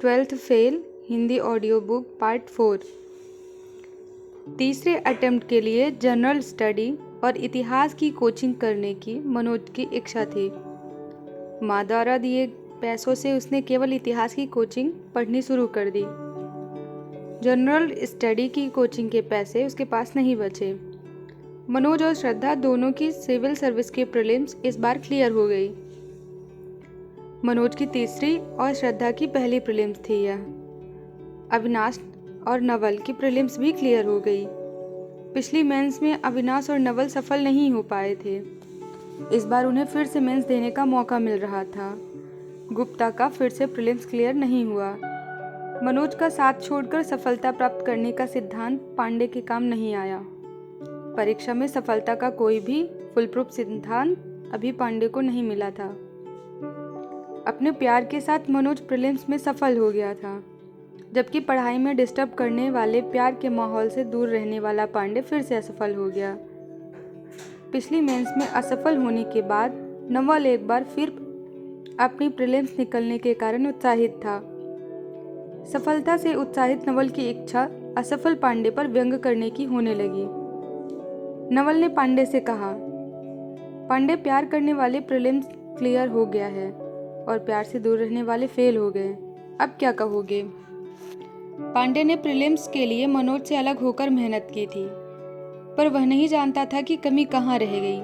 Twelfth fail Hindi audio book part 4। तीसरे attempt के लिए जनरल स्टडी और इतिहास की कोचिंग करने की मनोज की इच्छा थी। माँ द्वारा दिए पैसों से उसने केवल इतिहास की कोचिंग पढ़नी शुरू कर दी। जनरल स्टडी की कोचिंग के पैसे उसके पास नहीं बचे। मनोज और श्रद्धा दोनों की सिविल सर्विस की प्रीलिम्स इस बार क्लियर हो गई। मनोज की तीसरी और श्रद्धा की पहली प्रीलिम्स थी यह। अविनाश और नवल की प्रीलिम्स भी क्लियर हो गई। पिछली मेंस में अविनाश और नवल सफल नहीं हो पाए थे। इस बार उन्हें फिर से मेंस देने का मौका मिल रहा था। गुप्ता का फिर से प्रीलिम्स क्लियर नहीं हुआ। मनोज का साथ छोड़कर सफलता प्राप्त करने का सिद्धांत पांडे के काम नहीं आया। परीक्षा में सफलता का कोई भी फुल प्रूफ सिद्धांत अभी पांडे को नहीं मिला था। अपने प्यार के साथ मनोज प्रीलिम्स में सफल हो गया था, जबकि पढ़ाई में डिस्टर्ब करने वाले प्यार के माहौल से दूर रहने वाला पांडे फिर से असफल हो गया। पिछली मेंस में असफल होने के बाद नवल एक बार फिर अपनी प्रीलिम्स निकलने के कारण उत्साहित था। सफलता से उत्साहित नवल की इच्छा असफल पांडे पर व्यंग करने की होने लगी। नवल ने पांडे से कहा, पांडे प्यार करने वाले प्रीलिम्स क्लियर हो गया है और प्यार से दूर रहने वाले फेल हो गए, अब क्या कहोगे? पांडे ने प्रीलिम्स के लिए मनोज से अलग होकर मेहनत की थी, पर वह नहीं जानता था कि कमी कहाँ रह गई।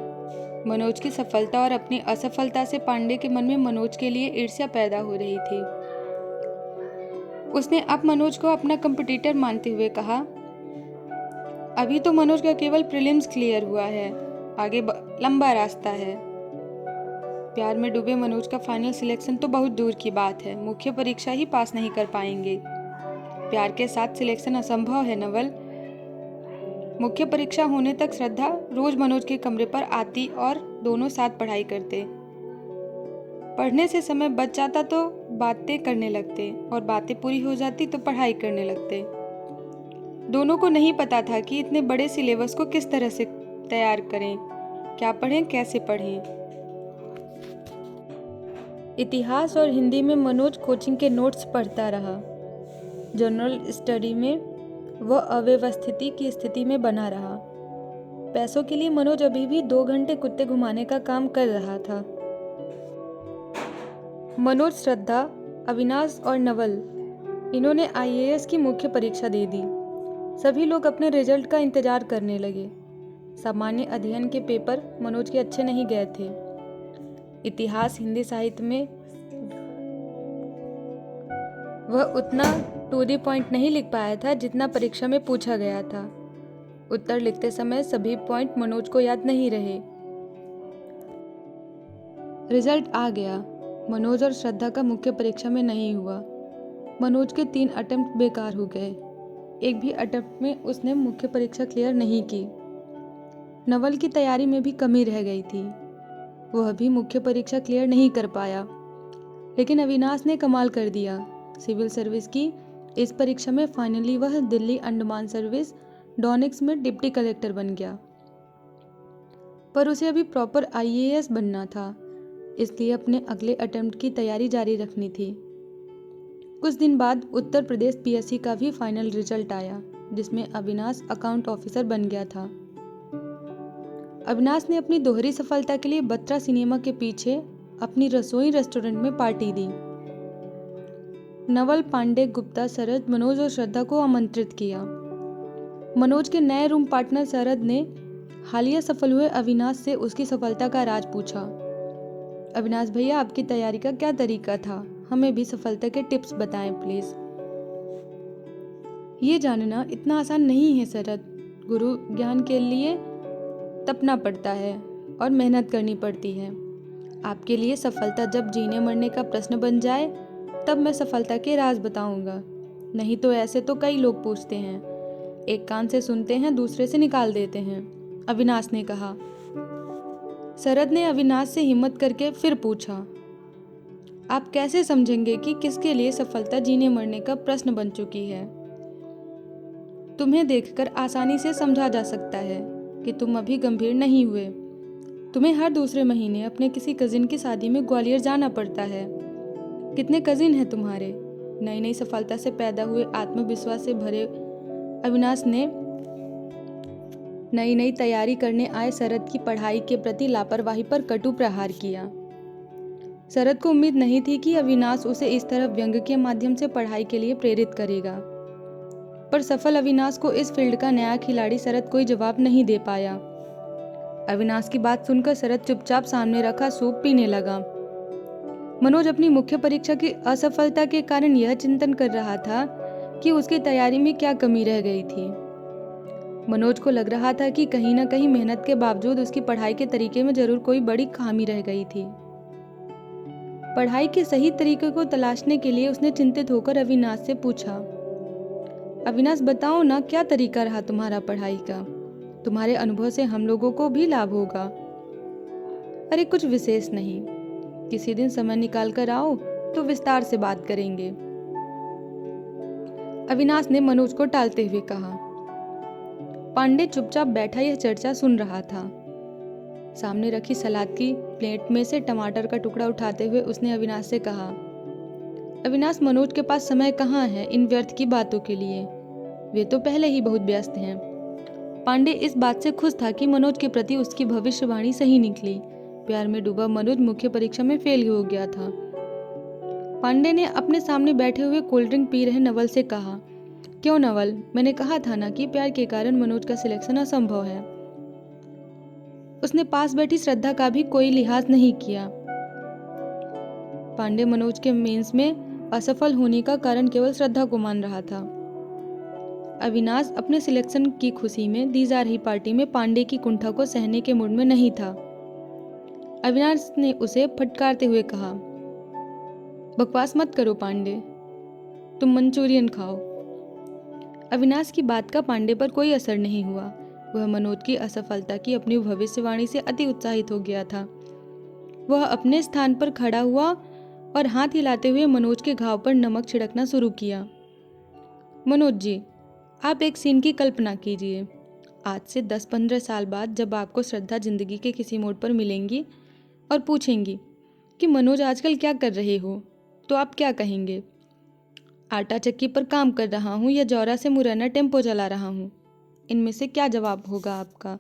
मनोज की सफलता और अपनी असफलता से पांडे के मन में मनोज के लिए ईर्ष्या पैदा हो रही थी। उसने अब मनोज को अपना कंपटीटर मानते हुए कहा, अभी तो मनोज का केवल प्रीलिम्स क्लियर हुआ है, आगे लंबा रास्ता है। प्यार में डूबे मनोज का फाइनल सिलेक्शन तो बहुत दूर की बात है, मुख्य परीक्षा ही पास नहीं कर पाएंगे। प्यार के साथ सिलेक्शन असंभव है नवल। मुख्य परीक्षा होने तक श्रद्धा रोज मनोज के कमरे पर आती और दोनों साथ पढ़ाई करते। पढ़ने से समय बच जाता तो बातें करने लगते और बातें पूरी हो जाती तो पढ़ाई करने लगते। दोनों को नहीं पता था कि इतने बड़े सिलेबस को किस तरह से तैयार करें, क्या पढ़ें, कैसे पढ़ें। इतिहास और हिंदी में मनोज कोचिंग के नोट्स पढ़ता रहा। जनरल स्टडी में वह अव्यवस्थिति की स्थिति में बना रहा। पैसों के लिए मनोज अभी भी 2 घंटे कुत्ते घुमाने का काम कर रहा था। मनोज, श्रद्धा, अविनाश और नवल, इन्होंने IAS की मुख्य परीक्षा दे दी। सभी लोग अपने रिजल्ट का इंतजार करने लगे। सामान्य अध्ययन के पेपर मनोज के अच्छे नहीं गए थे। इतिहास, हिंदी साहित्य में वह उतना टू द पॉइंट नहीं लिख पाया था जितना परीक्षा में पूछा गया था। उत्तर लिखते समय सभी पॉइंट मनोज को याद नहीं रहे। रिजल्ट आ गया। मनोज और श्रद्धा का मुख्य परीक्षा में नहीं हुआ। मनोज के 3 अटेम्प्ट बेकार हो गए। एक भी अटेम्प्ट में उसने मुख्य परीक्षा क्लियर नहीं की। नवल की तैयारी में भी कमी रह गई थी, वह भी मुख्य परीक्षा क्लियर नहीं कर पाया। लेकिन अविनाश ने कमाल कर दिया। सिविल सर्विस की इस परीक्षा में फाइनली वह दिल्ली अंडमान सर्विस डॉनिक्स में डिप्टी कलेक्टर बन गया। पर उसे अभी प्रॉपर IAS बनना था, इसलिए अपने अगले अटेम्प्ट की तैयारी जारी रखनी थी। कुछ दिन बाद उत्तर प्रदेश PSC का भी फाइनल रिजल्ट आया, जिसमें अविनाश अकाउंट ऑफिसर बन गया था। अविनाश ने अपनी दोहरी सफलता के लिए बत्रा सिनेमा के पीछे अपनी रसोई रेस्टोरेंट में पार्टी दी। नवल, पांडे, गुप्ता, शरद, मनोज और श्रद्धा को आमंत्रित किया। मनोज के नए रूम पार्टनर शरद ने हालिया सफल हुए अविनाश से उसकी सफलता का राज पूछा। अविनाश भैया, आपकी तैयारी का क्या तरीका था? हमें भी सफलता के टिप्स बताएं प्लीज। ये जानना इतना आसान नहीं है शरद। गुरु ज्ञान के लिए तपना पड़ता है और मेहनत करनी पड़ती है। आपके लिए सफलता जब जीने मरने का प्रश्न बन जाए तब मैं सफलता के राज बताऊंगा, नहीं तो ऐसे तो कई लोग पूछते हैं, एक कान से सुनते हैं दूसरे से निकाल देते हैं, अविनाश ने कहा। शरद ने अविनाश से हिम्मत करके फिर पूछा, आप कैसे समझेंगे कि किसके लिए सफलता जीने मरने का प्रश्न बन चुकी है? तुम्हें देखकर आसानी से समझा जा सकता है कि तुम अभी गंभीर नहीं हुए। तुम्हें हर दूसरे महीने अपने किसी कजिन की शादी में ग्वालियर जाना पड़ता है। कितने कजिन हैं तुम्हारे? नई नई सफलता से पैदा हुए आत्मविश्वास से भरे अविनाश ने नई नई तैयारी करने आए शरद की पढ़ाई के प्रति लापरवाही पर कटु प्रहार किया। शरद को उम्मीद नहीं थी कि अविनाश उसे इस तरह व्यंग्य के माध्यम से पढ़ाई के लिए प्रेरित करेगा, पर सफल अविनाश को इस फील्ड का नया खिलाड़ी शरद कोई जवाब नहीं दे पाया। अविनाश की बात सुनकर शरद चुपचाप सामने रखा सूप पीने लगा। मनोज अपनी मुख्य परीक्षा की असफलता के कारण यह चिंतन कर रहा था कि उसकी तैयारी में क्या कमी रह गई थी। मनोज को लग रहा था कि कहीं न कहीं मेहनत के बावजूद उसकी पढ़ाई के तरीके में जरूर कोई बड़ी खामी रह गई थी। पढ़ाई के सही तरीके को तलाशने के लिए उसने चिंतित होकर अविनाश से पूछा, अविनाश बताओ ना, क्या तरीका रहा तुम्हारा पढ़ाई का? तुम्हारे अनुभव से हम लोगों को भी लाभ होगा। अरे कुछ विशेष नहीं, किसी दिन समय निकाल कर आओ तो विस्तार से बात करेंगे, अविनाश ने मनोज को टालते हुए कहा। पांडे चुपचाप बैठा यह चर्चा सुन रहा था। सामने रखी सलाद की प्लेट में से टमाटर का टुकड़ा उठाते हुए उसने अविनाश से कहा, अविनाश, मनोज के पास समय कहाँ है इन व्यर्थ की बातों के लिए? वे तो पहले ही बहुत व्यस्त हैं। पांडे इस बात से खुश था कि मनोज के प्रति उसकी भविष्यवाणी सही निकली। प्यार में डूबा मनोज मुख्य परीक्षा में फेल हो गया था। पांडे ने अपने सामने बैठे हुए कोल्ड ड्रिंक पी रहे नवल से कहा, क्यों नवल, मैंने कहा था ना कि प्यार के कारण मनोज का सिलेक्शन असंभव है। उसने पास बैठी श्रद्धा का भी कोई लिहाज नहीं किया। पांडे मनोज के मेंस में असफल होने का कारण केवल श्रद्धा को मान रहा था। अविनाश अपने सिलेक्शन की खुशी में दी जा रही पार्टी में पांडे की कुंठा को सहने के मूड में नहीं था। अविनाश ने उसे फटकारते हुए कहा, बकवास मत करो पांडे, तुम मंचूरियन खाओ। अविनाश की बात का पांडे पर कोई असर नहीं हुआ। वह मनोज की असफलता की अपनी भविष्यवाणी से अति उत्साहित हो गया था। वह अपने स्थान पर खड़ा हुआ और हाथ हिलाते हुए मनोज के घाव पर नमक छिड़कना शुरू किया। मनोज जी, आप एक सीन की कल्पना कीजिए। आज से 10-15 साल बाद जब आपको श्रद्धा जिंदगी के किसी मोड़ पर मिलेंगी और पूछेंगी कि मनोज आजकल क्या कर रहे हो, तो आप क्या कहेंगे? आटा चक्की पर काम कर रहा हूँ या जौरा से मुरैना टेम्पो चला रहा हूँ? इनमें से क्या जवाब होगा आपका?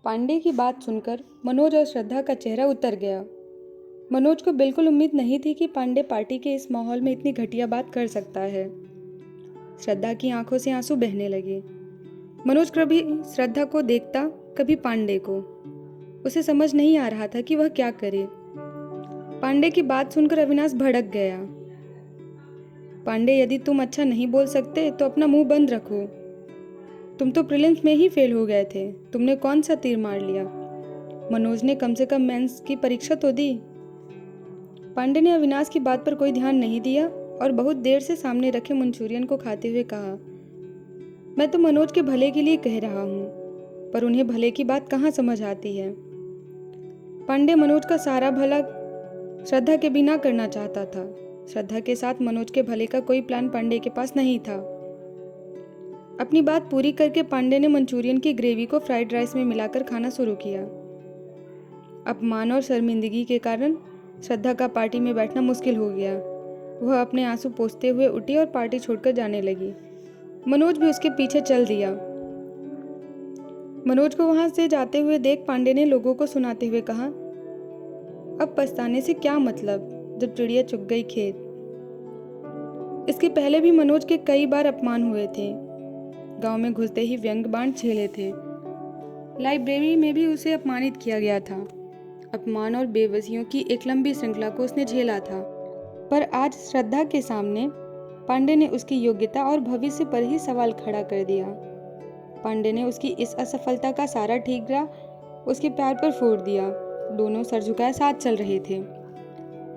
पांडे की बात सुनकर मनोज और श्रद्धा का चेहरा उतर गया। मनोज को बिल्कुल उम्मीद नहीं थी कि पांडे पार्टी के इस माहौल में इतनी घटिया बात कर सकता है। श्रद्धा की आंखों से आंसू बहने लगे। मनोज कभी श्रद्धा को देखता, कभी पांडे को। उसे समझ नहीं आ रहा था कि वह क्या करे। पांडे की बात सुनकर अविनाश भड़क गया। पांडे, यदि तुम अच्छा नहीं बोल सकते तो अपना मुंह बंद रखो। तुम तो प्रीलिम्स में ही फेल हो गए थे, तुमने कौन सा तीर मार लिया? मनोज ने कम से कम मेंस की परीक्षा तो दी। पांडे ने अविनाश की बात पर कोई ध्यान नहीं दिया और बहुत देर से सामने रखे मंचूरियन को खाते हुए कहा, मैं तो मनोज के भले के लिए कह रहा हूँ, पर उन्हें भले की बात कहाँ समझ आती है। पांडे मनोज का सारा भला श्रद्धा के बिना करना चाहता था। श्रद्धा के साथ मनोज के भले का कोई प्लान पांडे के पास नहीं था। अपनी बात पूरी करके पांडे ने मंचूरियन की ग्रेवी को फ्राइड राइस में मिलाकर खाना शुरू किया। अपमान और शर्मिंदगी के कारण श्रद्धा का पार्टी में बैठना मुश्किल हो गया। वह अपने आंसू पोंछते हुए उठी और पार्टी छोड़कर जाने लगी। मनोज भी उसके पीछे चल दिया। मनोज को वहां से जाते हुए देख पांडे ने लोगों को सुनाते हुए कहा, अब पछताने से क्या मतलब, जब चिड़िया चुग गई खेत। इसके पहले भी मनोज के कई बार अपमान हुए थे। गांव में घुसते ही व्यंग बाण झेले थे। लाइब्रेरी में भी उसे अपमानित किया गया था। अपमान और बेबसियों की एक लंबी श्रृंखला को उसने झेला था। पर आज श्रद्धा के सामने पांडे ने उसकी योग्यता और भविष्य पर ही सवाल खड़ा कर दिया। पांडे ने उसकी इस असफलता का सारा ठीकरा उसके पैर पर फोड़ दिया। दोनों सर झुकाए साथ चल रहे थे।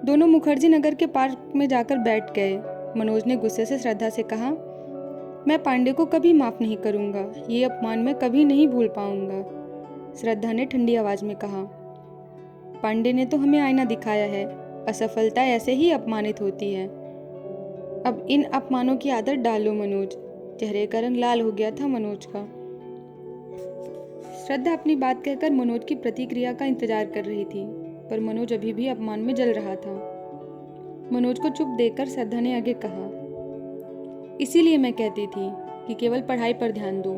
दोनों मुखर्जी नगर के पार्क में जाकर बैठ गए। मनोज ने गुस्से से श्रद्धा से कहा, मैं पांडे को कभी माफ नहीं करूंगा, ये अपमान मैं कभी नहीं भूल पाऊंगा। श्रद्धा ने ठंडी आवाज में कहा, पांडे ने तो हमें आईना दिखाया है, असफलता ऐसे ही अपमानित होती है। अब इन अपमानों की आदत डालो मनोज। चेहरे का रंग लाल हो गया था मनोज का। श्रद्धा अपनी बात कहकर मनोज की प्रतिक्रिया का इंतजार कर रही थी, पर मनोज अभी भी अपमान में जल रहा था। मनोज को चुप देखकर श्रद्धा ने आगे कहा, इसीलिए मैं कहती थी कि केवल पढ़ाई पर ध्यान दो,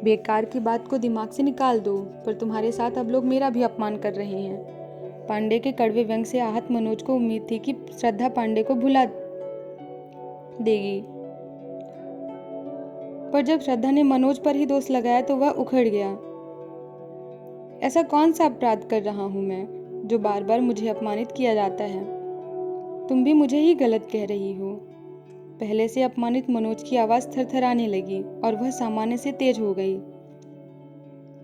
बेकार की बात को दिमाग से निकाल दो। पर तुम्हारे साथ अब लोग मेरा भी अपमान कर रहे हैं। पांडे के कड़वे व्यंग से आहत मनोज को उम्मीद थी कि श्रद्धा पांडे को भुला देगी, पर जब श्रद्धा ने मनोज पर ही दोष लगाया तो वह उखड़ गया। ऐसा कौन सा अपराध कर रहा हूं मैं जो बार बार मुझे अपमानित किया जाता है? तुम भी मुझे ही गलत कह रही हो। पहले से अपमानित मनोज की आवाज थरथराने लगी और वह सामान्य से तेज हो गई।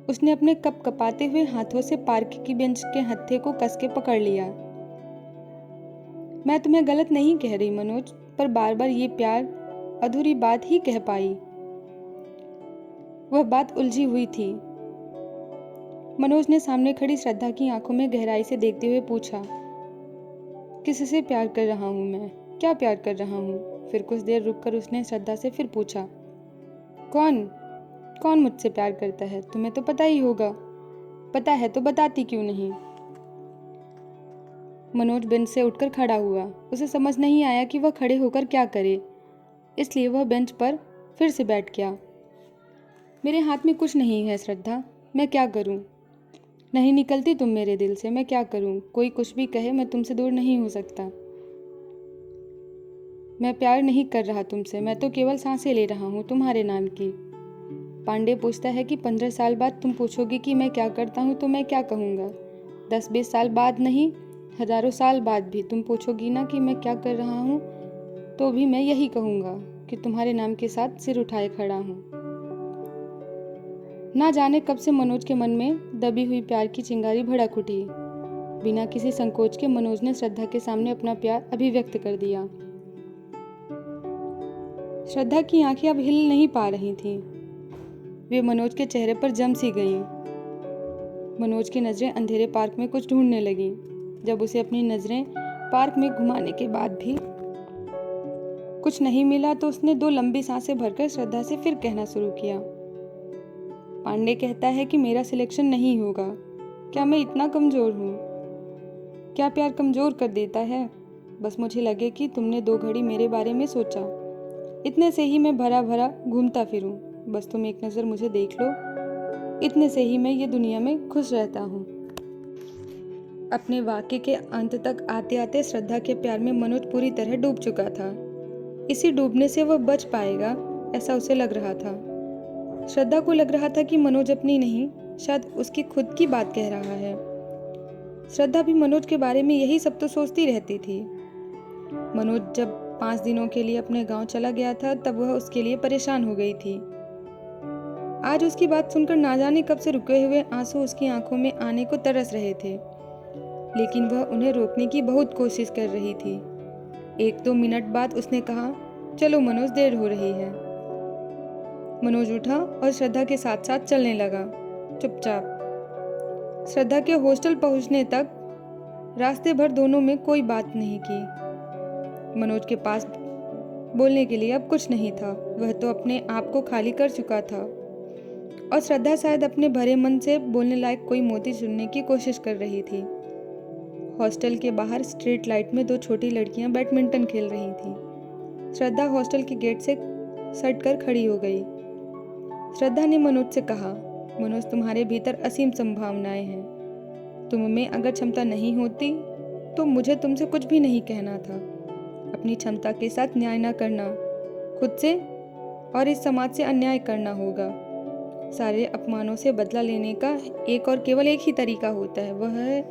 उसने अपने कपकपाते हुए हाथों से पार्क की बेंच के हत्थे को कस के पकड़ लिया। मैं तुम्हें गलत नहीं कह रही मनोज, पर बार बार ये प्यार अधूरी बात ही कह पाई। वह बात उलझी हुई थी। मनोज ने सामने खड़ी श्रद्धा की आंखों में गहराई से देखते हुए पूछा, किससे प्यार कर रहा हूं मैं? क्या प्यार कर रहा हूं? फिर कुछ देर रुककर उसने श्रद्धा से फिर पूछा, कौन कौन मुझसे प्यार करता है? तुम्हें तो पता ही होगा। पता है तो बताती क्यों नहीं? मनोज बेंच से उठकर खड़ा हुआ। उसे समझ नहीं आया कि वह खड़े होकर क्या करे, इसलिए वह बेंच पर फिर से बैठ गया। मेरे हाथ में कुछ नहीं है श्रद्धा, मैं क्या करूं? नहीं निकलती तुम मेरे दिल से, मैं क्या करूं? कोई कुछ भी कहे, मैं तुमसे दूर नहीं हो सकता। मैं प्यार नहीं कर रहा तुमसे, मैं तो केवल सांसें ले रहा हूं तुम्हारे नाम की। पांडे पूछता है कि 15 साल बाद तुम पूछोगी कि मैं क्या करता हूं तो मैं क्या कहूँगा? 10-20 साल बाद नहीं, हजारों साल बाद भी तुम पूछोगी ना कि मैं क्या कर रहा हूँ, तो भी मैं यही कहूँगा कि तुम्हारे नाम के साथ सिर उठाए खड़ा हूँ। ना जाने कब से मनोज के मन में दबी हुई प्यार की चिंगारी भड़क उठी। बिना किसी संकोच के मनोज ने श्रद्धा के सामने अपना प्यार अभिव्यक्त कर दिया। श्रद्धा की आंखें अब हिल नहीं पा रही थीं। वे मनोज के चेहरे पर जम सी गईं। मनोज की नजरें अंधेरे पार्क में कुछ ढूंढने लगीं। जब उसे अपनी नजरें पार्क में घुमाने के बाद भी कुछ नहीं मिला तो उसने 2 लंबी सांसें भरकर श्रद्धा से फिर कहना शुरू किया, पांडे कहता है कि मेरा सिलेक्शन नहीं होगा। क्या मैं इतना कमजोर हूँ? क्या प्यार कमजोर कर देता है? बस मुझे लगे कि तुमने 2 घड़ी मेरे बारे में सोचा, इतने से ही मैं भरा भरा घूमता फिरूं। बस तुम एक नज़र मुझे देख लो, इतने से ही मैं ये दुनिया में खुश रहता हूँ। अपने वाक्य के अंत तक आते आते श्रद्धा के प्यार में मनोज पूरी तरह डूब चुका था। इसी डूबने से वह बच पाएगा, ऐसा उसे लग रहा था। श्रद्धा को लग रहा था कि मनोज अपनी नहीं, शायद उसकी खुद की बात कह रहा है। श्रद्धा भी मनोज के बारे में यही सब तो सोचती रहती थी। मनोज जब 5 दिनों के लिए अपने गांव चला गया था तब वह उसके लिए परेशान हो गई थी। आज उसकी बात सुनकर ना जाने कब से रुके हुए आंसू उसकी आंखों में आने को तरस रहे थे, लेकिन वह उन्हें रोकने की बहुत कोशिश कर रही थी। 1-2 मिनट बाद उसने कहा, चलो मनोज, देर हो रही है। मनोज उठा और श्रद्धा के साथ साथ चलने लगा, चुपचाप। श्रद्धा के हॉस्टल पहुंचने तक रास्ते भर दोनों में कोई बात नहीं की। मनोज के पास बोलने के लिए अब कुछ नहीं था, वह तो अपने आप को खाली कर चुका था और श्रद्धा शायद अपने भरे मन से बोलने लायक कोई मोती चुनने की कोशिश कर रही थी। हॉस्टल के बाहर स्ट्रीट लाइट में 2 छोटी लड़कियां बैडमिंटन खेल रही थीं। श्रद्धा हॉस्टल के गेट से सट कर खड़ी हो गई। श्रद्धा ने मनोज से कहा, मनोज, तुम्हारे भीतर असीम संभावनाएं हैं। तुम में अगर क्षमता नहीं होती तो मुझे तुमसे कुछ भी नहीं कहना था। अपनी क्षमता के साथ न्याय न करना, खुद से और इस समाज से अन्याय करना होगा। सारे अपमानों से बदला लेने का एक और केवल एक ही तरीका होता है, वह है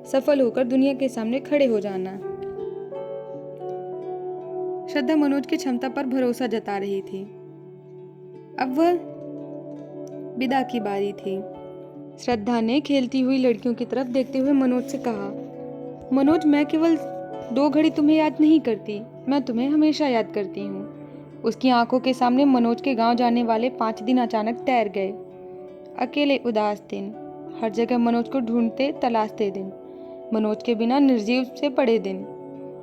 सफल होकर दुनिया के सामने खड़े हो जाना। श्रद्धा मनोज की क्षमता पर भरोसा जता रही थी। अब वह विदा की बारी थी। श्रद्धा ने खेलती हुई लड़कियों की तरफ देखते हुए मनोज से कहा, मनोज, मैं केवल 2 घड़ी तुम्हें याद नहीं करती, मैं तुम्हें हमेशा याद करती हूँ। उसकी आंखों के सामने मनोज के गांव जाने वाले 5 दिन अचानक तैर गए। अकेले उदास दिन, हर जगह मनोज को ढूंढते तलाशते दिन, मनोज के बिना निर्जीव से पड़े दिन,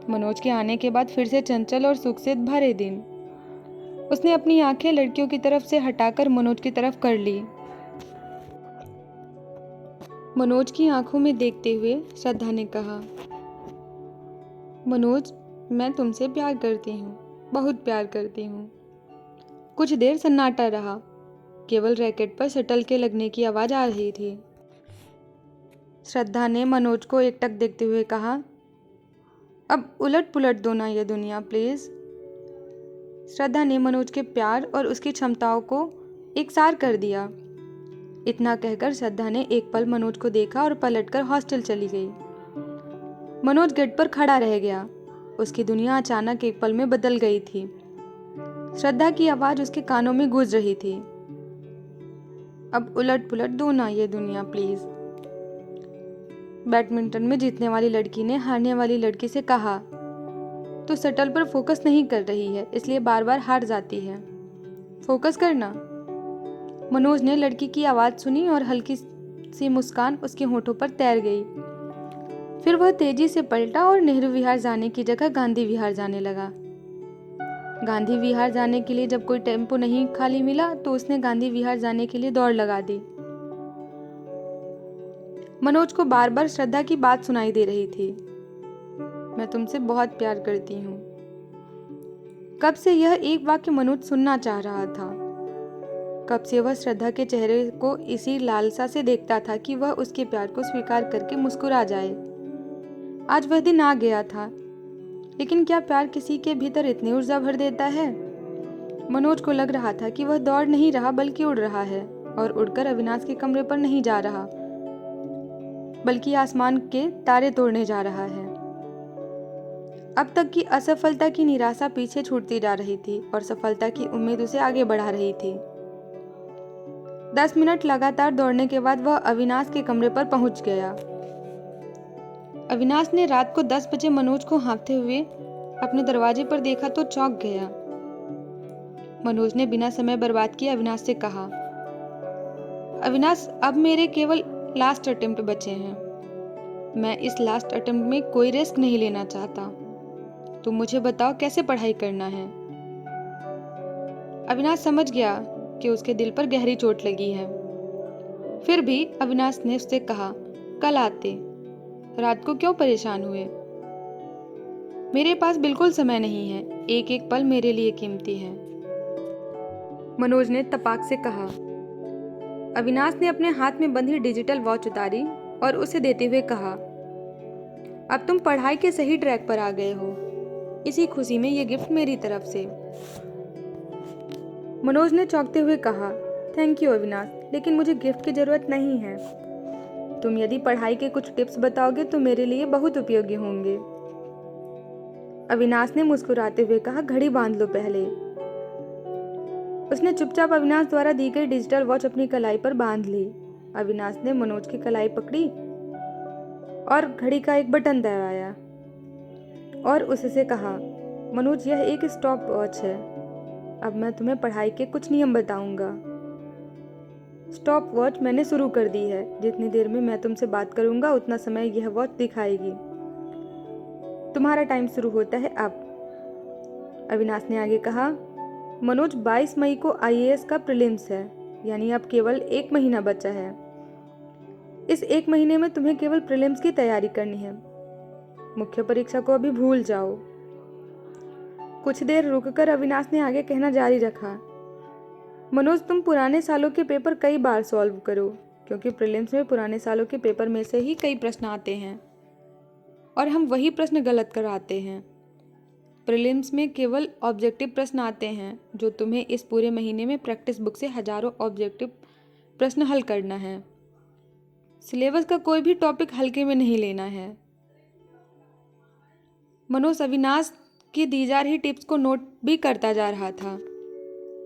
मनोज के आने के बाद फिर से चंचल और सुख से भरे दिन। उसने अपनी आंखें लड़कियों की तरफ से हटाकर मनोज की तरफ कर ली। मनोज की आंखों में देखते हुए श्रद्धा ने कहा, मनोज, मैं तुमसे प्यार करती हूँ, बहुत प्यार करती हूँ। कुछ देर सन्नाटा रहा। केवल रैकेट पर शटल के लगने की आवाज़ आ रही थी। श्रद्धा ने मनोज को एकटक देखते हुए कहा, अब उलट पुलट दो ना ये दुनिया प्लीज़। श्रद्धा ने मनोज के प्यार और उसकी क्षमताओं को एकसार कर दिया। इतना कहकर श्रद्धा ने एक पल मनोज को देखा और पलटकर हॉस्टल चली गई। मनोज गेट पर खड़ा रह गया। उसकी दुनिया अचानक एक पल में बदल गई थी। श्रद्धा की आवाज़ उसके कानों में गूंज रही थी, अब उलट पुलट दो ना ये दुनिया प्लीज़। बैडमिंटन में जीतने वाली लड़की ने हारने वाली लड़की से कहा, तो शटल पर फोकस नहीं कर रही है, इसलिए बार बार हार जाती है। फोकस करना। मनोज ने लड़की की आवाज़ सुनी और हल्की सी मुस्कान उसके होठों पर तैर गई। फिर वह तेजी से पलटा और नेहरू विहार जाने की जगह गांधी विहार जाने लगा। गांधी विहार जाने के लिए जब कोई टेम्पो नहीं खाली मिला तो उसने गांधी विहार जाने के लिए दौड़ लगा दी। मनोज को बार बार श्रद्धा की बात सुनाई दे रही थी, मैं तुमसे बहुत प्यार करती हूँ। कब से यह एक वाक्य मनोज सुनना चाह रहा था। कब से वह श्रद्धा के चेहरे को इसी लालसा से देखता था कि वह उसके प्यार को स्वीकार करके मुस्कुरा जाए। आज वह दिन आ गया था। लेकिन क्या प्यार किसी के भीतर इतनी ऊर्जा भर देता है? मनोज को लग रहा था कि वह दौड़ नहीं रहा बल्कि उड़ रहा है, और उड़कर अविनाश के कमरे पर नहीं जा रहा बल्कि आसमान के तारे तोड़ने जा रहा है। अब तक की असफलता की निराशा पीछे छूटती जा रही थी और सफलता की उम्मीद उसे आगे बढ़ा रही थी। 10 मिनट लगातार दौड़ने के बाद वह अविनाश के कमरे पर पहुंच गया। अविनाश ने रात को 10 बजे मनोज को हाँफते हुए अपने दरवाजे पर देखा तो चौंक गया। मनोज ने बिना समय बर्बाद किए अविनाश से कहा, अविनाश, अब मेरे केवल लास्ट अटेम्प्ट बचे हैं। मैं इस लास्ट अटेम्प्ट में कोई रिस्क नहीं लेना चाहता। तुम मुझे बताओ कैसे पढ़ाई करना है। अविनाश समझ गया कि उसके दिल पर गहरी चोट लगी है। फिर भी अविनाश ने उससे कहा, कल आते। रात को क्यों परेशान हुए? मेरे पास बिल्कुल समय नहीं है। एक एक पल मेरे लिए कीमती है। मनोज ने तपाक से कहा। अविनाश ने अपने हाथ में बंधी डिजिटल वॉच उतारी और उसे देते हुए कहा, अब तुम पढ़ाई के सही ट्रैक पर आ गए हो। इसी खुशी में ये गिफ्ट मेरी तरफ से। मनोज ने चौंकते हुए कहा, थैंक यू अविनाश, लेकिन मुझे गिफ्ट की जरूरत नहीं है। तुम यदि पढ़ाई के कुछ टिप्स बताओगे तो मेरे लिए बहुत उपयोगी होंगे। अविनाश ने मुस्कुराते हुए कहा, घड़ी बांध लो पहले। उसने चुपचाप अविनाश द्वारा दी गई डिजिटल वॉच अपनी कलाई पर बांध ली। अविनाश ने मनोज की कलाई पकड़ी और घड़ी का एक बटन दबाया और उससे कहा, मनोज, यह एक स्टॉप वॉच है। अब मैं तुम्हें पढ़ाई के कुछ नियम बताऊंगा। स्टॉप वॉच मैंने शुरू कर दी है। जितनी देर में मैं तुमसे बात करूंगा उतना समय यह वॉच दिखाएगी। तुम्हारा टाइम शुरू होता है अब। अविनाश ने आगे कहा, मनोज, 22 मई को आईएएस का प्रीलिम्स है, यानी अब केवल 1 महीना बचा है। इस 1 महीने में तुम्हें केवल प्रीलिम्स की तैयारी करनी है। मुख्य परीक्षा को अभी भूल जाओ। कुछ देर रुककर अविनाश ने आगे कहना जारी रखा, मनोज, तुम पुराने सालों के पेपर कई बार सॉल्व करो, क्योंकि प्रीलिम्स में पुराने सालों के पेपर में से ही कई प्रश्न आते हैं और हम वही प्रश्न गलत कराते हैं। प्रीलिम्स में केवल ऑब्जेक्टिव प्रश्न आते हैं जो तुम्हें इस पूरे महीने में प्रैक्टिस बुक से हजारों ऑब्जेक्टिव प्रश्न हल करना है। सिलेबस का कोई भी टॉपिक हल्के में नहीं लेना है। मनोज अविनाश की दी जा रही टिप्स को नोट भी करता जा रहा था।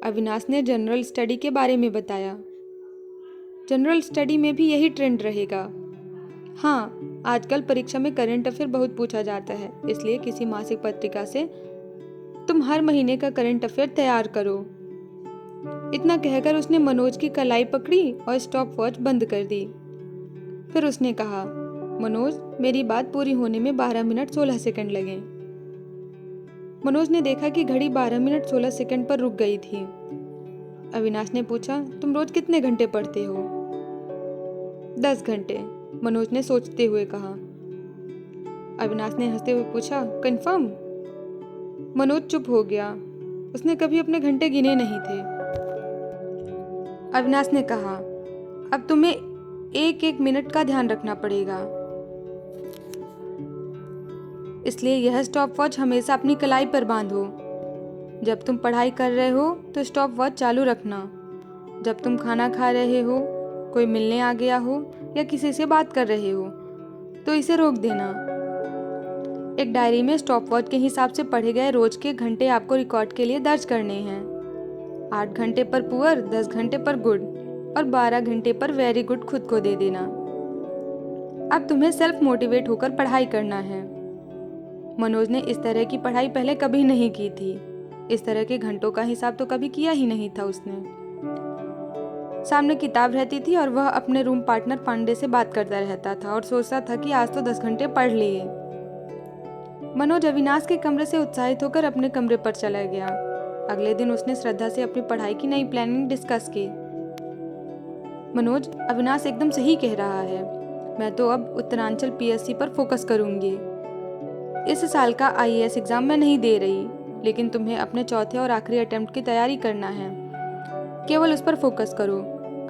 अविनाश ने जनरल स्टडी के बारे में बताया। जनरल स्टडी में भी यही ट्रेंड रहेगा। हाँ, आजकल परीक्षा में करंट अफेयर बहुत पूछा जाता है, इसलिए किसी मासिक पत्रिका से तुम हर महीने का करंट अफेयर तैयार करो। इतना कहकर उसने मनोज की कलाई पकड़ी और स्टॉप वॉच बंद कर दी। फिर उसने कहा, मनोज, मेरी बात पूरी होने में 12 मिनट 16 सेकंड लगे। मनोज ने देखा कि घड़ी 12 मिनट 16 सेकंड पर रुक गई थी। अविनाश ने पूछा, तुम रोज कितने घंटे पढ़ते हो? 10 घंटे, मनोज ने सोचते हुए कहा। अविनाश ने हंसते हुए पूछा। कंफर्म? मनोज चुप हो गया। उसने कभी अपने घंटे गिने नहीं थे। अविनाश ने कहा, अब तुम्हें एक एक मिनट का ध्यान रखना पड़ेगा, इसलिए यह स्टॉप वॉच हमेशा अपनी कलाई पर बांधो। जब तुम पढ़ाई कर रहे हो तो स्टॉप वॉच चालू रखना। जब तुम खाना खा रहे हो, कोई मिलने आ गया हो या किसी से बात कर रहे हो तो इसे रोक देना। एक डायरी में स्टॉप वॉच के हिसाब से पढ़े गए रोज के घंटे आपको रिकॉर्ड के लिए दर्ज करने हैं। 8 घंटे पर पुअर, 10 घंटे पर गुड और 12 घंटे पर वेरी गुड खुद को दे देना। अब तुम्हें सेल्फ मोटिवेट होकर पढ़ाई करना है। मनोज ने इस तरह की पढ़ाई पहले कभी नहीं की थी। इस तरह के घंटों का हिसाब तो कभी किया ही नहीं था उसने। सामने किताब रहती थी और वह अपने रूम पार्टनर पांडे से बात करता रहता था और सोचता था कि आज तो 10 घंटे पढ़ लिए। मनोज अविनाश के कमरे से उत्साहित होकर अपने कमरे पर चला गया। अगले दिन उसने श्रद्धा से अपनी पढ़ाई की नई प्लानिंग डिस्कस की। मनोज, अविनाश एकदम सही कह रहा है। मैं तो अब उत्तरांचल पीएससी पर फोकस करूंगी। इस साल का आईएएस एग्जाम मैं नहीं दे रही, लेकिन तुम्हें अपने चौथे और आखिरी अटेम्प्ट की तैयारी करना है। केवल उस पर फोकस करो,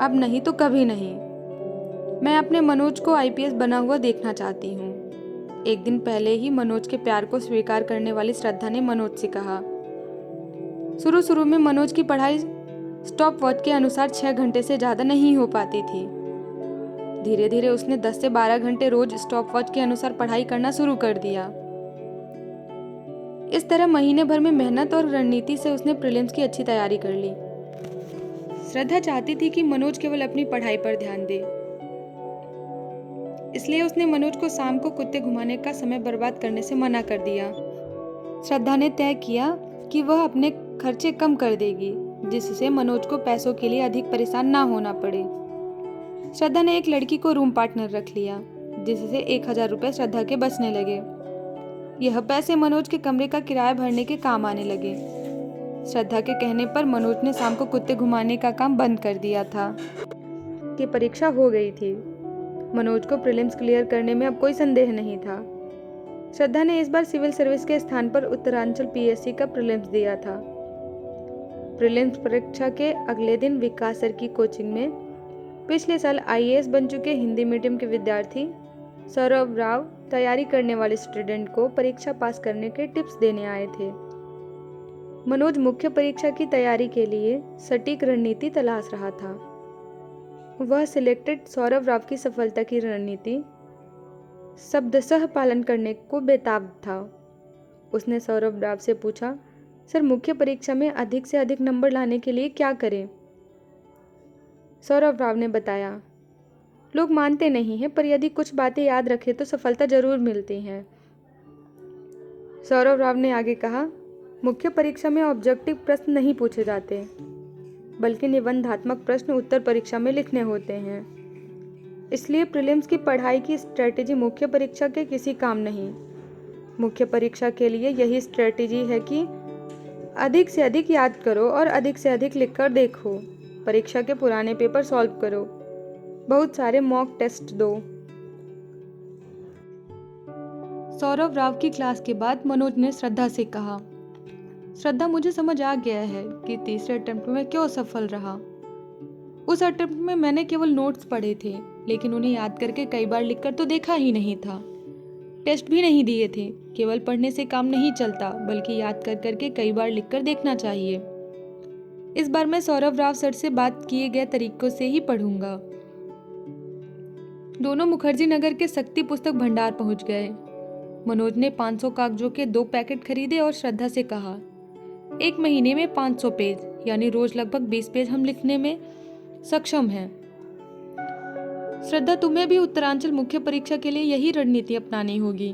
अब नहीं तो कभी नहीं। मैं अपने मनोज को आईपीएस बना हुआ देखना चाहती हूँ। एक दिन पहले ही मनोज के प्यार को स्वीकार करने वाली श्रद्धा ने मनोज से कहा। शुरू में मनोज की पढ़ाई स्टॉप वॉच के अनुसार 6 घंटे से ज़्यादा नहीं हो पाती थी। धीरे धीरे उसने 10 से 12 घंटे रोज स्टॉप वॉच के अनुसार पढ़ाई करना शुरू कर दिया। इस तरह महीने भर में मेहनत और रणनीति से उसने प्रीलिम्स की अच्छी तैयारी कर ली। श्रद्धा चाहती थी कि मनोज केवल अपनी पढ़ाई पर ध्यान दे, इसलिए उसने मनोज को शाम को कुत्ते घुमाने का समय बर्बाद करने से मना कर दिया। श्रद्धा ने तय किया कि वह अपने खर्चे कम कर देगी, जिससे मनोज को पैसों के लिए अधिक परेशान ना होना पड़े। श्रद्धा ने एक लड़की को रूम पार्टनर रख लिया, जिससे 1000 रुपये श्रद्धा के बचने लगे। यह पैसे मनोज के कमरे का किराया भरने के काम आने लगे। श्रद्धा के कहने पर मनोज ने शाम को कुत्ते घुमाने का काम बंद कर दिया था। कि परीक्षा हो गई थी। मनोज को प्रीलिम्स क्लियर करने में अब कोई संदेह नहीं था। श्रद्धा ने इस बार सिविल सर्विस के स्थान पर उत्तरांचल पीएससी का प्रीलिम्स दिया था। प्रीलिम्स परीक्षा के अगले दिन विकास सर की कोचिंग में पिछले साल आईएएस बन चुके हिंदी मीडियम के विद्यार्थी सौरभ राव तैयारी करने वाले स्टूडेंट को परीक्षा पास करने के टिप्स देने आए थे। मनोज मुख्य परीक्षा की तैयारी के लिए सटीक रणनीति तलाश रहा था। वह सिलेक्टेड सौरभ राव की सफलता की रणनीति शब्दशः पालन करने को बेताब था। उसने सौरभ राव से पूछा, सर मुख्य परीक्षा में अधिक से अधिक नंबर लाने के लिए क्या करें? सौरभ राव ने बताया, लोग मानते नहीं हैं, पर यदि कुछ बातें याद रखें तो सफलता जरूर मिलती है। सौरभ राव ने आगे कहा, मुख्य परीक्षा में ऑब्जेक्टिव प्रश्न नहीं पूछे जाते, बल्कि निबंधात्मक प्रश्न उत्तर परीक्षा में लिखने होते हैं। इसलिए प्रीलिम्स की पढ़ाई की स्ट्रेटेजी मुख्य परीक्षा के किसी काम नहीं। मुख्य परीक्षा के लिए यही स्ट्रेटेजी है कि अधिक से अधिक याद करो और अधिक से अधिक लिखकर देखो। परीक्षा के पुराने पेपर सॉल्व करो, बहुत सारे मॉक टेस्ट दो। सौरभ राव की क्लास के बाद मनोज ने श्रद्धा से कहा, श्रद्धा मुझे समझ आ गया है कि तीसरे अटेम्प्ट में क्यों सफल रहा। उस अटेम्प्ट में मैंने केवल नोट्स पढ़े थे, लेकिन उन्हें याद करके कई बार लिखकर तो देखा ही नहीं था। टेस्ट भी नहीं दिए थे। केवल पढ़ने से काम नहीं चलता, बल्कि याद कर करके कई बार लिखकर देखना चाहिए। इस बार मैं सौरभ राव सर से बात किए गए तरीकों से ही पढ़ूंगा। दोनों मुखर्जी नगर के शक्ति पुस्तक भंडार पहुंच गए। मनोज ने 500 कागजों के 2 पैकेट खरीदे और श्रद्धा से कहा, 1 महीने में 500 पेज, यानी रोज लगभग 20 पेज हम लिखने में सक्षम हैं। श्रद्धा, तुम्हें भी उत्तरांचल मुख्य परीक्षा के लिए यही रणनीति अपनानी होगी।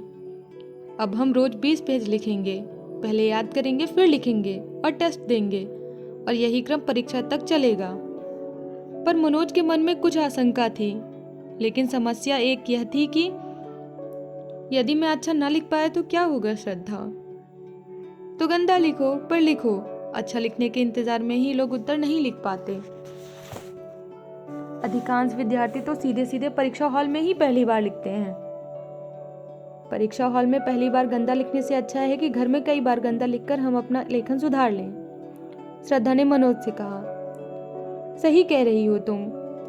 अब हम रोज 20 पेज लिखेंगे, पहले याद करेंगे, फिर लिखेंगे और टेस्ट देंगे, और यही क्रम परीक्षा तक चलेगा। पर मनोज के मन में कुछ आशंका थी, लेकिन समस्या एक यह थी कि यदि मैं अच्छा ना लिख पाया तो क्या होगा? श्रद्धा, तो गंदा लिखो पर लिखो। अच्छा लिखने के इंतजार में ही लोग उत्तर नहीं लिख पाते। अधिकांश विद्यार्थी तो सीधे सीधे परीक्षा हॉल में ही पहली बार लिखते हैं। परीक्षा हॉल में पहली बार गंदा लिखने से अच्छा है कि घर में कई बार गंदा लिखकर हम अपना लेखन सुधार लें। श्रद्धा ने मनोज से कहा। सही कह रही हो तुम,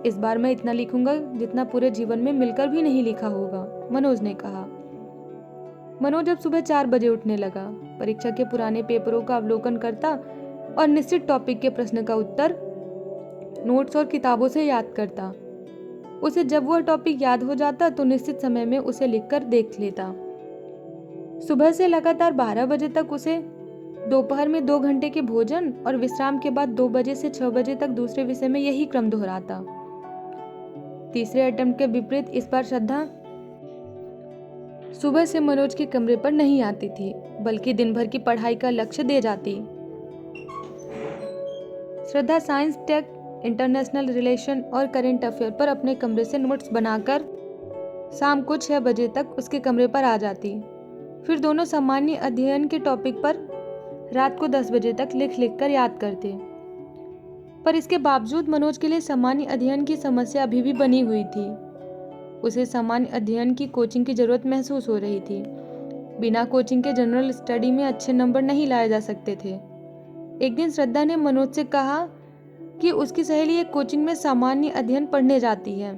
इस बार मैं इतना लिखूंगा जितना पूरे जीवन में मिलकर भी नहीं लिखा होगा, मनोज ने कहा। मनोज अब सुबह 4 बजे उठने लगा, परीक्षा के पुराने पेपरों का अवलोकन करता और निश्चित टॉपिक के प्रश्न का उत्तर नोट्स और किताबों से याद करता। उसे जब वह टॉपिक याद हो जाता तो निश्चित समय में उसे लिखकर देख लेता। सुबह से लगातार 12 बजे तक उसे दोपहर में 2 घंटे के भोजन और विश्राम के बाद 2 बजे से 6 बजे तक दूसरे विषय में यही क्रम दोहराता। तीसरे अटेम्प्ट के विपरीत इस बार श्रद्धा सुबह से मनोज के कमरे पर नहीं आती थी, बल्कि दिन भर की पढ़ाई का लक्ष्य दे जाती। श्रद्धा साइंस, टेक, इंटरनेशनल रिलेशन और करेंट अफेयर पर अपने कमरे से नोट्स बनाकर शाम को 6 बजे तक उसके कमरे पर आ जाती। फिर दोनों सामान्य अध्ययन के टॉपिक पर रात को 10 बजे तक लिख लिख कर याद करते। पर इसके बावजूद मनोज के लिए सामान्य अध्ययन की समस्या अभी भी बनी हुई थी। उसे सामान्य अध्ययन की कोचिंग की जरूरत महसूस हो रही थी। बिना कोचिंग के जनरल स्टडी में अच्छे नंबर नहीं लाए जा सकते थे। एक दिन श्रद्धा ने मनोज से कहा कि उसकी सहेली एक कोचिंग में सामान्य अध्ययन पढ़ने जाती है।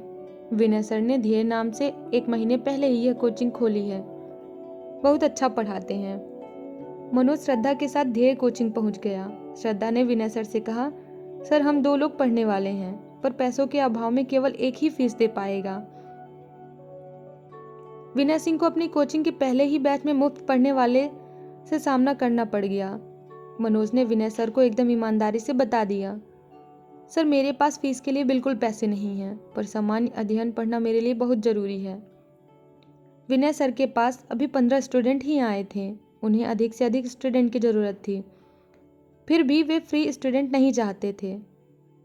विनय सर ने ध्येय नाम से 1 महीने पहले ही यह कोचिंग खोली है, बहुत अच्छा पढ़ाते हैं। मनोज श्रद्धा के साथ ध्येय कोचिंग पहुंच गया। श्रद्धा ने विनय सर से कहा, सर हम 2 लोग पढ़ने वाले हैं, पर पैसों के अभाव में केवल एक ही फीस दे पाएगा। विनय सिंह को अपनी कोचिंग के पहले ही बैच में मुफ्त पढ़ने वाले से सामना करना पड़ गया। मनोज ने विनय सर को एकदम ईमानदारी से बता दिया, सर मेरे पास फीस के लिए बिल्कुल पैसे नहीं हैं, पर सामान्य अध्ययन पढ़ना मेरे लिए बहुत ज़रूरी है। विनय सर के पास अभी 15 स्टूडेंट ही आए थे। उन्हें अधिक से अधिक स्टूडेंट की ज़रूरत थी, फिर भी वे फ्री स्टूडेंट नहीं चाहते थे।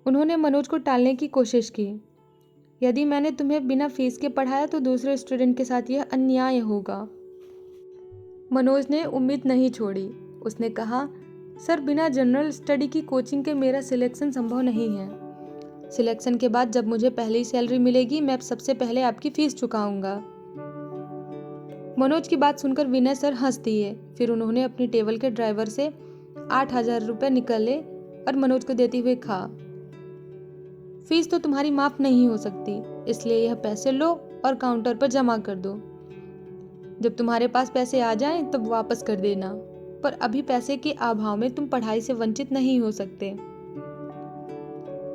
उन्होंने मनोज को टालने की कोशिश की। यदि मैंने तुम्हें बिना फीस के पढ़ाया तो दूसरे स्टूडेंट के साथ यह अन्याय होगा। मनोज ने उम्मीद नहीं छोड़ी। उसने कहा, सर बिना जनरल स्टडी की कोचिंग के मेरा सिलेक्शन संभव नहीं है। सिलेक्शन के बाद जब मुझे पहली सैलरी मिलेगी मैं सबसे पहले आपकी फीस चुकाऊंगा। मनोज की बात सुनकर विनय सर हंस दिए। फिर उन्होंने अपनी टेबल के ड्राइवर से 8,000 रुपये निकाले और मनोज को देते हुए कहा, फीस तो तुम्हारी माफ नहीं हो सकती, इसलिए यह पैसे लो और काउंटर पर जमा कर दो। जब तुम्हारे पास पैसे आ जाएं तब वापस कर देना, पर अभी पैसे के अभाव में तुम पढ़ाई से वंचित नहीं हो सकते।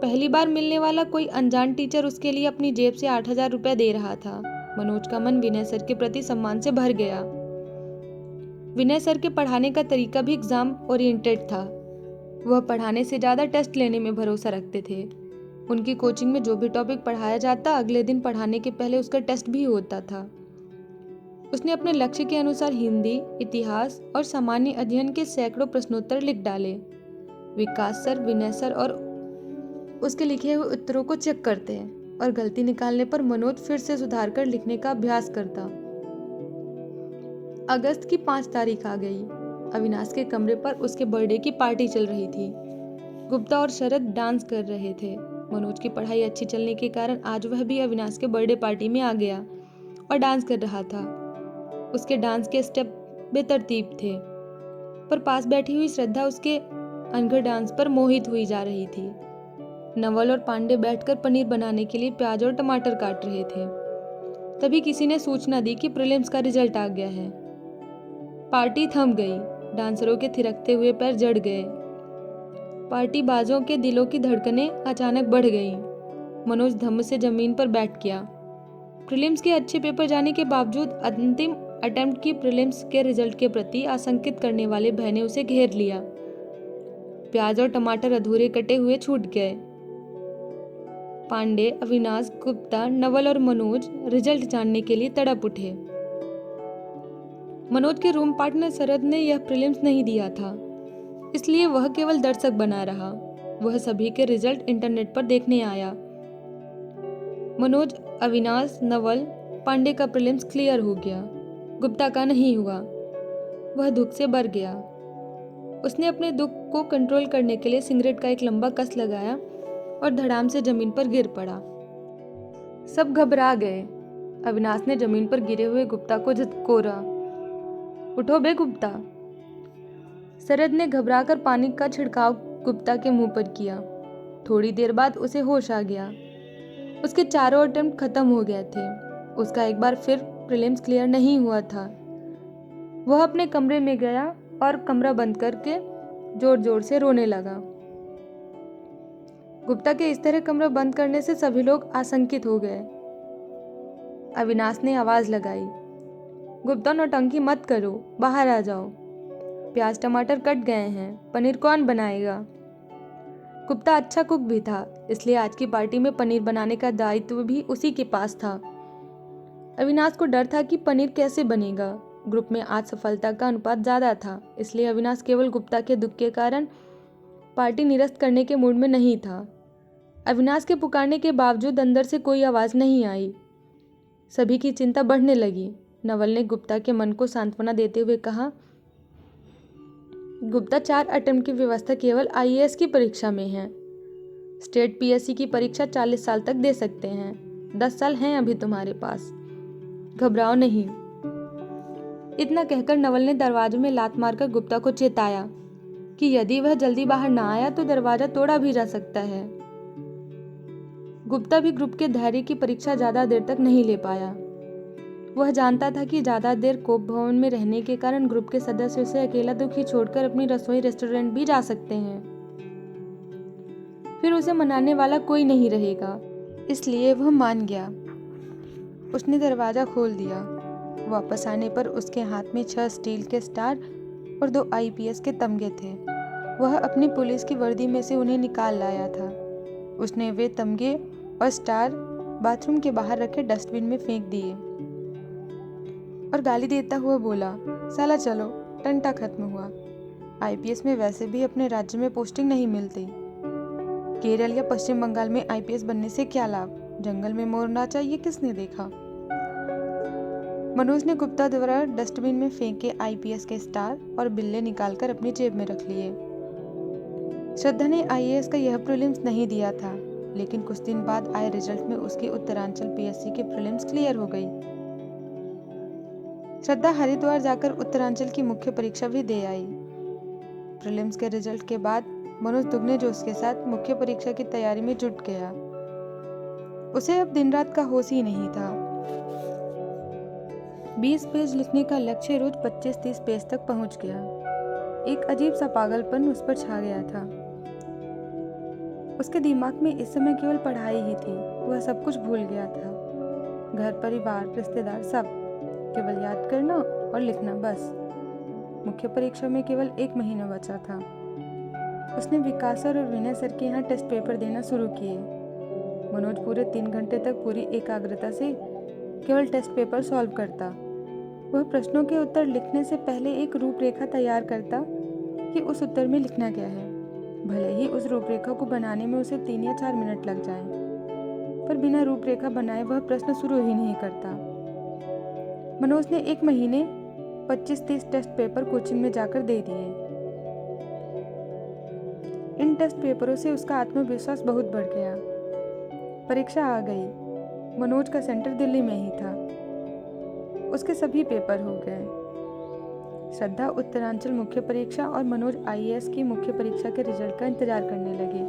पहली बार मिलने वाला कोई अनजान टीचर उसके लिए अपनी जेब से 8,000 रुपये दे रहा था। मनोज का मन विनय सर के प्रति सम्मान से भर गया। विनय सर के पढ़ाने का तरीका भी एग्जाम ओरिएंटेड था। वह पढ़ाने से ज़्यादा टेस्ट लेने में भरोसा रखते थे। उनकी कोचिंग में जो भी टॉपिक पढ़ाया जाता अगले दिन पढ़ाने के पहले उसका टेस्ट भी होता था। उसने अपने लक्ष्य के अनुसार हिंदी, इतिहास और सामान्य अध्ययन के सैकड़ों प्रश्नोत्तर लिख डाले। विकास सर, विनय सर और उसके लिखे हुए उत्तरों को चेक करते और गलती निकालने पर मनोज फिर से सुधार कर लिखने का अभ्यास करता। अगस्त की 5 तारीख आ गई। अविनाश के कमरे पर उसके बर्थडे की पार्टी चल रही थी। गुप्ता और शरद डांस कर रहे थे। मनोज की पढ़ाई अच्छी चलने के कारण आज वह भी अविनाश के बर्थडे पार्टी में आ गया और डांस कर रहा था। उसके डांस के स्टेप बेतरतीब थे, पर पास बैठी हुई श्रद्धा उसके अनघड़ डांस पर मोहित हुई जा रही थी। नवल और पांडे बैठकर पनीर बनाने के लिए प्याज और टमाटर काट रहे थे। तभी किसी ने सूचना दी कि प्रीलिम्स का रिजल्ट आ गया है। पार्टी थम गई। डांसरों के थिरकते हुए पैर जड़ गए। पार्टी बाजों के दिलों की धड़कनें अचानक बढ़ गईं। मनोज धम्म से जमीन पर बैठ गया। प्रीलिम्स के अच्छे पेपर जाने के बावजूद अंतिम अटेम्प्ट की प्रीलिम्स के रिजल्ट के प्रति आशंकित करने वाले भय ने उसे घेर लिया। प्याज और टमाटर अधूरे कटे हुए छूट गए। पांडे, अविनाश, गुप्ता, नवल और मनोज रिजल्ट जानने के लिए तड़प उठे। मनोज के रूम पार्टनर शरद ने यह प्रीलिम्स नहीं दिया था, इसलिए वह केवल दर्शक बना रहा। वह सभी के रिजल्ट इंटरनेट पर देखने आया। मनोज, अविनाश, नवल, पांडे का प्रीलिम्स क्लियर हो गया। गुप्ता का नहीं हुआ। वह दुख से भर गया। उसने अपने दुख को कंट्रोल करने के लिए सिगरेट का एक लंबा कस लगाया और धड़ाम से जमीन पर गिर पड़ा। सब घबरा गए। अविनाश ने जमीन पर गिरे हुए गुप्ता को झटकोरा। उठो बे गुप्ता। शरद ने घबराकर पानी का छिड़काव गुप्ता के मुंह पर किया। थोड़ी देर बाद उसे होश आ गया। उसके चारों अटेम्प्ट खत्म हो गए थे। उसका एक बार फिर प्रीलिम्स क्लियर नहीं हुआ था। वह अपने कमरे में गया और कमरा बंद करके जोर जोर से रोने लगा। गुप्ता के इस तरह कमरा बंद करने से सभी लोग आशंकित हो गए। अविनाश ने आवाज लगाई, गुप्ता नौटंकी मत करो, बाहर आ जाओ। प्याज टमाटर कट गए हैं, पनीर कौन बनाएगा? गुप्ता अच्छा कुक भी था, इसलिए आज की पार्टी में पनीर बनाने का दायित्व भी उसी के पास था। अविनाश को डर था कि पनीर कैसे बनेगा। ग्रुप में आज सफलता का अनुपात ज्यादा था, इसलिए अविनाश केवल गुप्ता के दुख के कारण पार्टी निरस्त करने के मूड में नहीं था। अविनाश के पुकारने के बावजूद अंदर से कोई आवाज नहीं आई। सभी की चिंता बढ़ने लगी। नवल ने गुप्ता के मन को सांत्वना देते हुए कहा, गुप्ता 4 अटेम्प्ट की व्यवस्था केवल आईएएस की परीक्षा में है। स्टेट पीएससी की परीक्षा 40 साल तक दे सकते हैं। 10 साल हैं अभी तुम्हारे पास, घबराओ नहीं। इतना कहकर नवल ने दरवाजे में लात मारकर गुप्ता को चेताया कि यदि वह जल्दी बाहर ना आया तो दरवाजा तोड़ा भी जा सकता है। गुप्ता भी ग्रुप के धैर्य की परीक्षा ज्यादा देर तक नहीं ले पाया। वह जानता था कि ज्यादा देर कोप भवन में रहने के कारण ग्रुप के सदस्य उसे अकेला दुखी छोड़कर अपनी रसोई रेस्टोरेंट भी जा सकते हैं। फिर उसे मनाने वाला कोई नहीं रहेगा, इसलिए वह मान गया। उसने दरवाजा खोल दिया। वापस आने पर उसके हाथ में 6 स्टील के स्टार और 2 आईपीएस के तमगे थे। वह अपनी पुलिस की वर्दी में से उन्हें निकाल लाया था। उसने वे तमगे और स्टार बाथरूम के बाहर रखे डस्टबिन में फेंक दिए और गाली देता हुआ बोला, साला चलो, टंटा खत्म हुआ। आईपीएस में वैसे भी अपने राज्य में पोस्टिंग नहीं मिलती। केरल या पश्चिम बंगाल में आईपीएस बनने से क्या लाभ? जंगल में मोर नाचा ये किसने देखा? मनोज ने गुप्ता द्वारा डस्टबिन में फेंके आईपीएस के स्टार और बिल्ले निकालकर अपनी जेब में रख लिए। श्रद्धा ने आईएएस का यह प्रीलिम्स नहीं दिया था, लेकिन कुछ दिन बाद आए रिजल्ट में उसकी उत्तरांचल पीएससी के प्रीलिम्स क्लियर हो गई। श्रद्धा हरिद्वार जाकर उत्तरांचल की मुख्य परीक्षा भी दे आई। प्रीलिम्स के रिजल्ट के बाद मनोज दुगने जोश के साथ मुख्य परीक्षा की तैयारी में जुट गया। उसे अब दिन रात का होश ही नहीं था। 20 पेज लिखने का लक्ष्य रोज 25-30 पेज तक पहुंच गया। एक अजीब सा पागलपन उस पर छा गया था। उसके दिमाग में इस समय केवल पढ़ाई ही थी। वह सब कुछ भूल गया था, घर परिवार रिश्तेदार सब, केवल याद करना और लिखना बस। मुख्य परीक्षा में केवल 1 महीना बचा था। उसने विकास सर और विनय सर के यहाँ टेस्ट पेपर देना शुरू किए। मनोज पूरे 3 घंटे तक पूरी एकाग्रता से केवल टेस्ट पेपर सॉल्व करता। वह प्रश्नों के उत्तर लिखने से पहले एक रूपरेखा तैयार करता कि उस उत्तर में लिखना क्या है। भले ही उस रूपरेखा को बनाने में उसे 3 या 4 मिनट लग जाएं, पर बिना रूपरेखा बनाए वह प्रश्न शुरू ही नहीं करता। मनोज ने 1 महीने 25-30 टेस्ट पेपर कोचिंग में जाकर दे दिए। इन टेस्ट पेपरों से उसका आत्मविश्वास बहुत बढ़ गया। परीक्षा आ गई। मनोज का सेंटर दिल्ली में ही था। उसके सभी पेपर हो गए। श्रद्धा उत्तरांचल मुख्य परीक्षा और मनोज आईएएस की मुख्य परीक्षा के रिजल्ट का इंतजार करने लगे।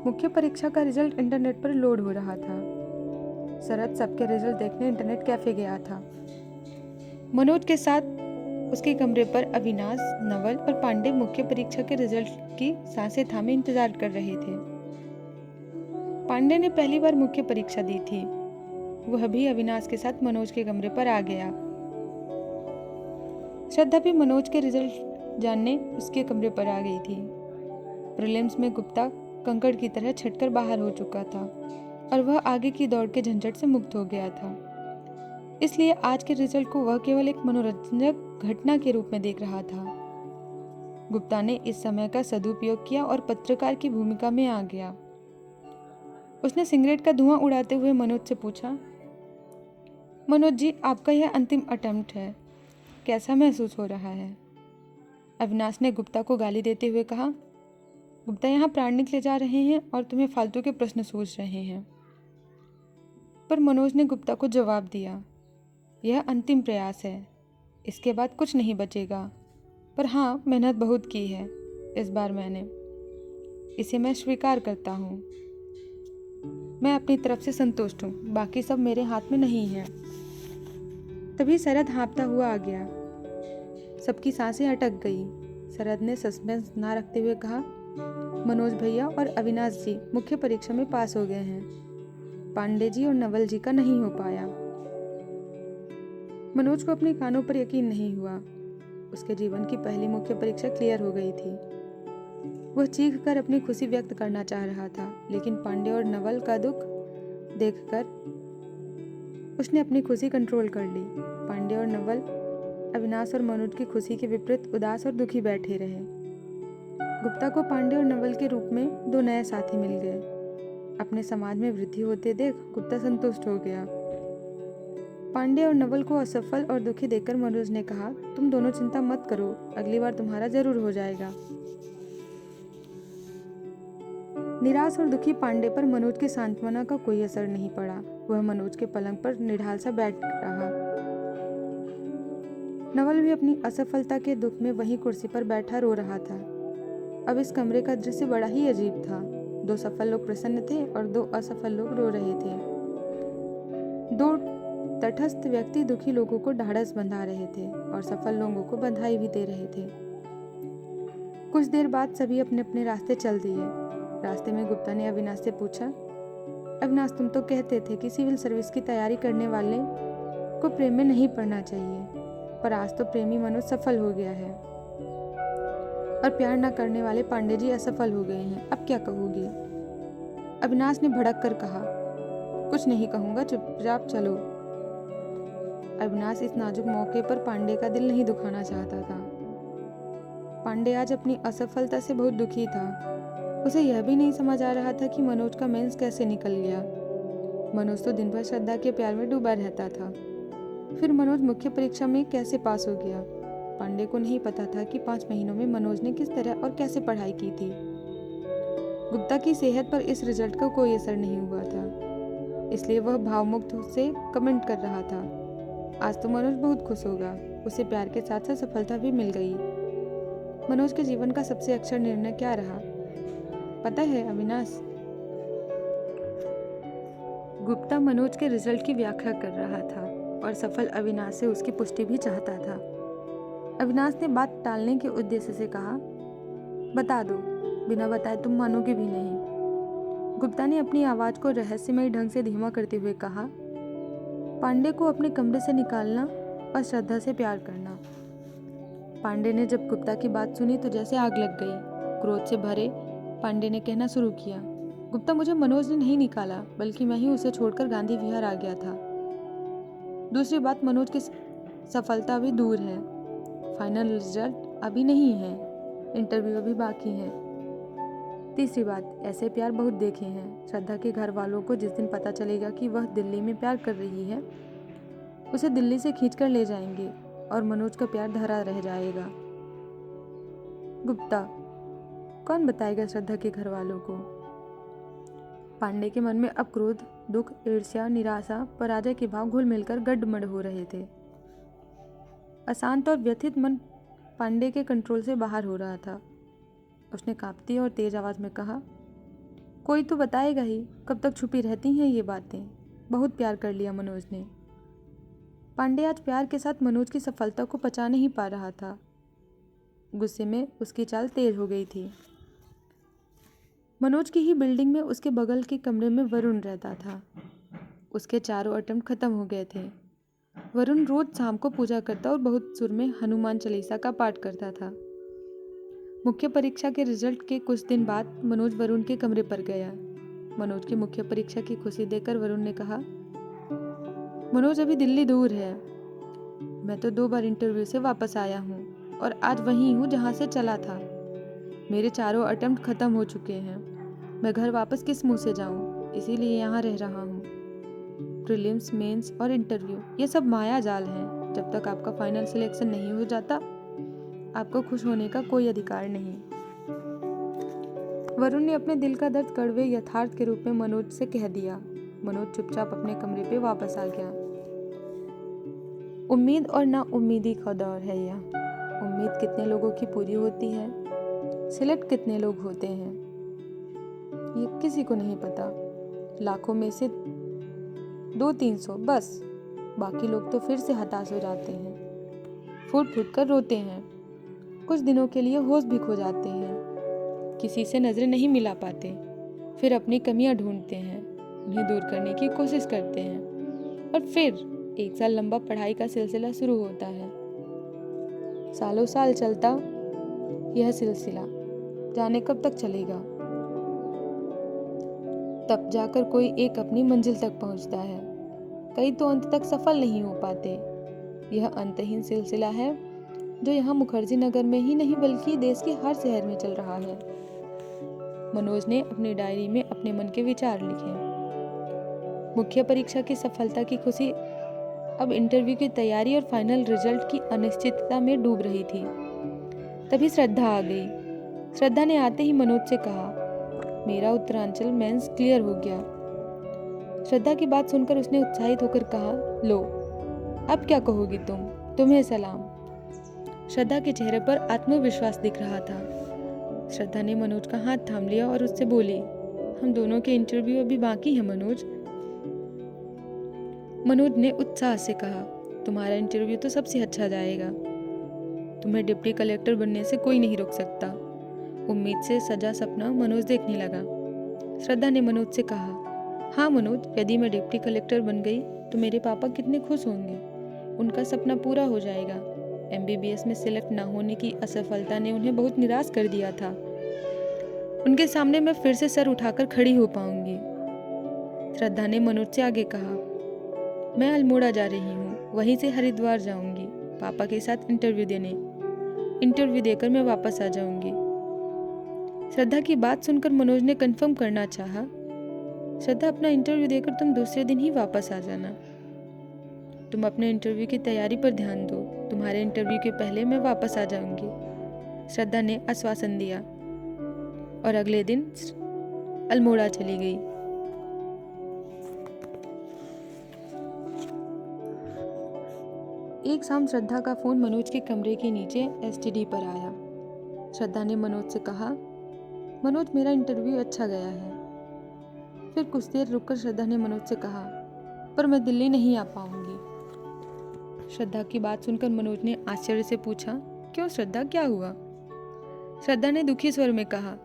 मुख्य परीक्षा का रिजल्ट इंटरनेट पर लोड हो रहा था। शरद सबके रिजल्ट देखने इंटरनेट कैफे गया था। मनोज के साथ उसके कमरे पर अविनाश, नवल और पांडे मुख्य परीक्षा के रिजल्ट की सांसें थामे इंतजार कर रहे थे। पांडे ने पहली बार मुख्य परीक्षा दी थी। वह भी अविनाश के साथ मनोज के कमरे पर आ गया। श्रद्धा भी मनोज के रिजल्ट जानने उसके कमरे पर आ गई थी। प्रीलिम्स में गुप्ता कंकड़ की तरह छटकर बाहर हो चुका था और वह आगे की दौड़ के झंझट से मुक्त हो गया था। इसलिए आज के रिजल्ट को वह केवल एक मनोरंजक घटना के रूप में देख रहा था। गुप्ता ने इस समय का सदुपयोग किया और पत्रकार की भूमिका में आ गया। उसने सिगरेट का धुआं उड़ाते हुए मनोज से पूछा, मनोज जी, आपका यह अंतिम अटेम्प्ट है, कैसा महसूस हो रहा है? अविनाश ने गुप्ता को गाली देते हुए कहा, गुप्ता यहाँ प्राण निकले जा रहे हैं और तुम्हें फालतू के प्रश्न सोच रहे हैं। पर मनोज ने गुप्ता को जवाब दिया, यह अंतिम प्रयास है, इसके बाद कुछ नहीं बचेगा। पर हाँ, मेहनत बहुत की है इस बार मैंने, इसे मैं स्वीकार करता हूँ। मैं अपनी तरफ से संतुष्ट हूँ, बाकी सब मेरे हाथ में नहीं है। तभी शरद हाँफता हुआ आ गया। सबकी सांसें अटक गई। शरद ने सस्पेंस ना रखते हुए कहा, मनोज भैया और अविनाश जी मुख्य परीक्षा में पास हो गए हैं, पांडे जी और नवल जी का नहीं हो पाया। मनोज को अपने कानों पर यकीन नहीं हुआ। उसके जीवन की पहली मुख्य परीक्षा क्लियर हो गई थी। वह चीख कर अपनी खुशी व्यक्त करना चाह रहा था, लेकिन पांडे और नवल का दुख देखकर उसने अपनी खुशी कंट्रोल कर ली। पांडे और नवल अविनाश और मनोज की खुशी के विपरीत उदास और दुखी बैठे रहे। गुप्ता को पांडे और नवल के रूप में दो नए साथी मिल गए। अपने समाज में वृद्धि होते देख गुप्ता संतुष्ट हो गया। पांडे और नवल को असफल और दुखी देखकर मनोज ने कहा, तुम दोनों चिंता मत करो, अगली बार तुम्हारा जरूर हो जाएगा। निराश और दुखी पांडे पर मनोज की सांत्वना का कोई असर नहीं पड़ा। वह मनोज के पलंग पर निढाल सा बैठ रहा। नवल भी अपनी असफलता के दुख में वहीं कुर्सी पर बैठा रो रहा था। अब इस कमरे का दृश्य बड़ा ही अजीब था। दो सफल लोग प्रसन्न थे और दो असफल लोग रो रहे थे। दो तटस्थ व्यक्ति दुखी लोगों को ढाढ़स बंधा रहे थे और सफल लोगों को बधाई भी दे रहे थे। कुछ देर बाद सभी अपने अपने रास्ते चल दिए। रास्ते में गुप्ता ने अविनाश से पूछा, अविनाश, तुम तो कहते थे कि सिविल सर्विस की तैयारी करने वाले को प्रेम में नहीं पड़ना चाहिए, पर आज तो प्रेमी मनोज सफल हो गया है और प्यार न करने वाले पांडे जी असफल हो गए हैं, अब क्या कहोगे? अविनाश ने भड़क कर कहा, कुछ नहीं कहूँगा, चुपचाप चलो। अविनाश इस नाजुक मौके पर पांडे का दिल नहीं दुखाना चाहता था। पांडे आज अपनी असफलता से बहुत दुखी था। उसे यह भी नहीं समझ आ रहा था कि मनोज का मेंस कैसे निकल गया। मनोज तो दिन भर श्रद्धा के प्यार में डूबा रहता था, फिर मनोज मुख्य परीक्षा में कैसे पास हो गया? पांडे को नहीं पता था कि 5 महीनों में मनोज ने किस तरह और कैसे पढ़ाई की थी। गुप्ता की सेहत पर इस रिजल्ट का कोई असर नहीं हुआ था, इसलिए वह भावमुक्त से कमेंट कर रहा था, आज तो मनोज बहुत खुश होगा, उसे प्यार के साथ साथ सफलता भी मिल गई। मनोज के जीवन का सबसे अच्छा निर्णय क्या रहा पता है अविनाश? गुप्ता मनोज के रिजल्ट की व्याख्या कर रहा था और सफल अविनाश से उसकी पुष्टि भी चाहता था। अविनाश ने बात टालने के उद्देश्य से कहा, बता दो, बिना बताए तुम मानोगे भी नहीं। गुप्ता ने अपनी आवाज को रहस्यमयी ढंग से धीमा करते हुए कहा, पांडे को अपने कमरे से निकालना और श्रद्धा से प्यार करना। पांडे ने जब गुप्ता की बात सुनी तो जैसे आग लग गई। क्रोध से भरे पांडे ने कहना शुरू किया, गुप्ता, मुझे मनोज ने नहीं निकाला, बल्कि मैं ही उसे छोड़कर गांधी विहार आ गया था। दूसरी बात, मनोज की सफलता अभी दूर है, फाइनल रिजल्ट अभी नहीं है, इंटरव्यू अभी बाकी है। तीसरी बात, ऐसे प्यार बहुत देखे हैं। श्रद्धा के घर वालों को जिस दिन पता चलेगा कि वह दिल्ली में प्यार कर रही है, उसे दिल्ली से खींचकर ले जाएंगे और मनोज का प्यार धरा रह जाएगा। गुप्ता, कौन बताएगा श्रद्धा के घर वालों को? पांडे के मन में अब क्रोध, दुख, ईर्ष्या, निराशा, पराजय के भाव घुल मिलकर गड्ढमड हो रहे थे। अशांत और व्यथित मन पांडे के कंट्रोल से बाहर हो रहा था। उसने कांपती और तेज आवाज में कहा, कोई तो बताएगा ही, कब तक छुपी रहती हैं ये बातें? बहुत प्यार कर लिया मनोज ने। पांडे आज प्यार के साथ मनोज की सफलता को पचा नहीं पा रहा था। गुस्से में उसकी चाल तेज हो गई थी। मनोज की ही बिल्डिंग में उसके बगल के कमरे में वरुण रहता था। उसके चारों अटेम्प्ट खत्म हो गए थे। वरुण रोज शाम को पूजा करता और बहुत सुर में हनुमान चालीसा का पाठ करता था। मुख्य परीक्षा के रिजल्ट के कुछ दिन बाद मनोज वरुण के कमरे पर गया। मनोज की मुख्य परीक्षा की खुशी देखकर वरुण ने कहा, मनोज, अभी दिल्ली दूर है। मैं तो 2 बार इंटरव्यू से वापस आया हूँ और आज वहीं हूँ जहाँ से चला था। मेरे चारों अटेम्प्ट खत्म हो चुके हैं। मैं घर वापस किस मुंह से जाऊँ, इसीलिए यहाँ रह रहा हूँ। प्रीलिम्स, मेंस और इंटरव्यू ये सब माया जाल हैं। जब तक आपका फाइनल सिलेक्शन नहीं हो जाता, आपको खुश होने का कोई अधिकार नहीं। वरुण ने अपने दिल का दर्द कड़वे यथार्थ के रूप में मनोज से कह दिया। मनोज चुपचाप अपने कमरे पे वापस आ गया। उम्मीद और नाउम्मीदी का दौर है यह। उम्मीद कितने लोगों की पूरी होती है, सिलेक्ट कितने लोग होते हैं, ये किसी को नहीं पता। लाखों में से 200-300 बस। बाकी लोग तो फिर से हताश हो जाते हैं, फूट फूट कर रोते हैं, कुछ दिनों के लिए होश भी खो जाते हैं, किसी से नजरें नहीं मिला पाते, फिर अपनी कमियां ढूंढते हैं, उन्हें दूर करने की कोशिश करते हैं, और फिर 1 साल लंबा पढ़ाई का सिलसिला शुरू होता है। सालों साल चलता यह सिलसिला, जाने कब तक चलेगा। तब जाकर कोई एक अपनी मंजिल तक पहुंचता है, कई तो अंत तक सफल नहीं हो पाते। यह अंतहीन सिलसिला है जो यहाँ मुखर्जी नगर में ही नहीं बल्कि देश के हर शहर में चल रहा है। मनोज ने अपनी डायरी में अपने मन के विचार लिखे। मुख्य परीक्षा की सफलता की खुशी अब इंटरव्यू की तैयारी और फाइनल रिजल्ट की अनिश्चितता में डूब रही थी। तभी श्रद्धा आ गई। श्रद्धा ने आते ही मनोज से कहा, मेरा उत्तरांचल मेंस क्लियर हो गया। श्रद्धा की बात सुनकर उसने उत्साहित होकर कहा, लो अब क्या कहोगी तुम, तुम्हें सलाम। श्रद्धा के चेहरे पर आत्मविश्वास दिख रहा था। श्रद्धा ने मनोज का हाथ थाम लिया और उससे बोली, हम दोनों के इंटरव्यू अभी बाकी है मनोज। मनोज ने उत्साह से कहा, तुम्हारा इंटरव्यू तो सबसे अच्छा जाएगा। तुम्हें डिप्टी कलेक्टर बनने से कोई नहीं रोक सकता। उम्मीद से सजा सपना मनोज देखने लगा। श्रद्धा ने मनोज से कहा, हाँ मनोज, यदि मैं डिप्टी कलेक्टर बन गई तो मेरे पापा कितने खुश होंगे। उनका सपना पूरा हो जाएगा। MBBS में सिलेक्ट ना होने की असफलता ने उन्हें बहुत निराश कर दिया था। उनके सामने मैं फिर से सर उठाकर खड़ी हो पाऊंगी। श्रद्धा ने मनोज से आगे कहा, मैं अल्मोड़ा जा रही हूँ, वहीं से हरिद्वार जाऊंगी पापा के साथ इंटरव्यू देने। इंटरव्यू देकर मैं वापस आ जाऊंगी। श्रद्धा की बात सुनकर मनोज ने कंफर्म करना चाहा, श्रद्धा अपना इंटरव्यू देकर तुम दूसरे दिन ही वापस आ जाना। तुम अपने इंटरव्यू की तैयारी पर ध्यान दो। तुम्हारे इंटरव्यू के पहले मैं वापस आ जाऊंगी। श्रद्धा ने आश्वासन दिया और अगले दिन अल्मोड़ा चली गई। एक शाम श्रद्धा का फोन मनोज के कमरे के नीचे STD पर आया। श्रद्धा ने मनोज से कहा, मनोज मेरा इंटरव्यू अच्छा गया है। फिर कुछ देर रुककर श्रद्धा ने मनोज से कहा, पर मैं दिल्ली नहीं आ पाऊंगी। श्रद्धा की बात सुनकर मनोज ने आश्चर्य से पूछा, क्यों श्रद्धा, क्या हुआ? श्रद्धा ने दुखी स्वर में कहा,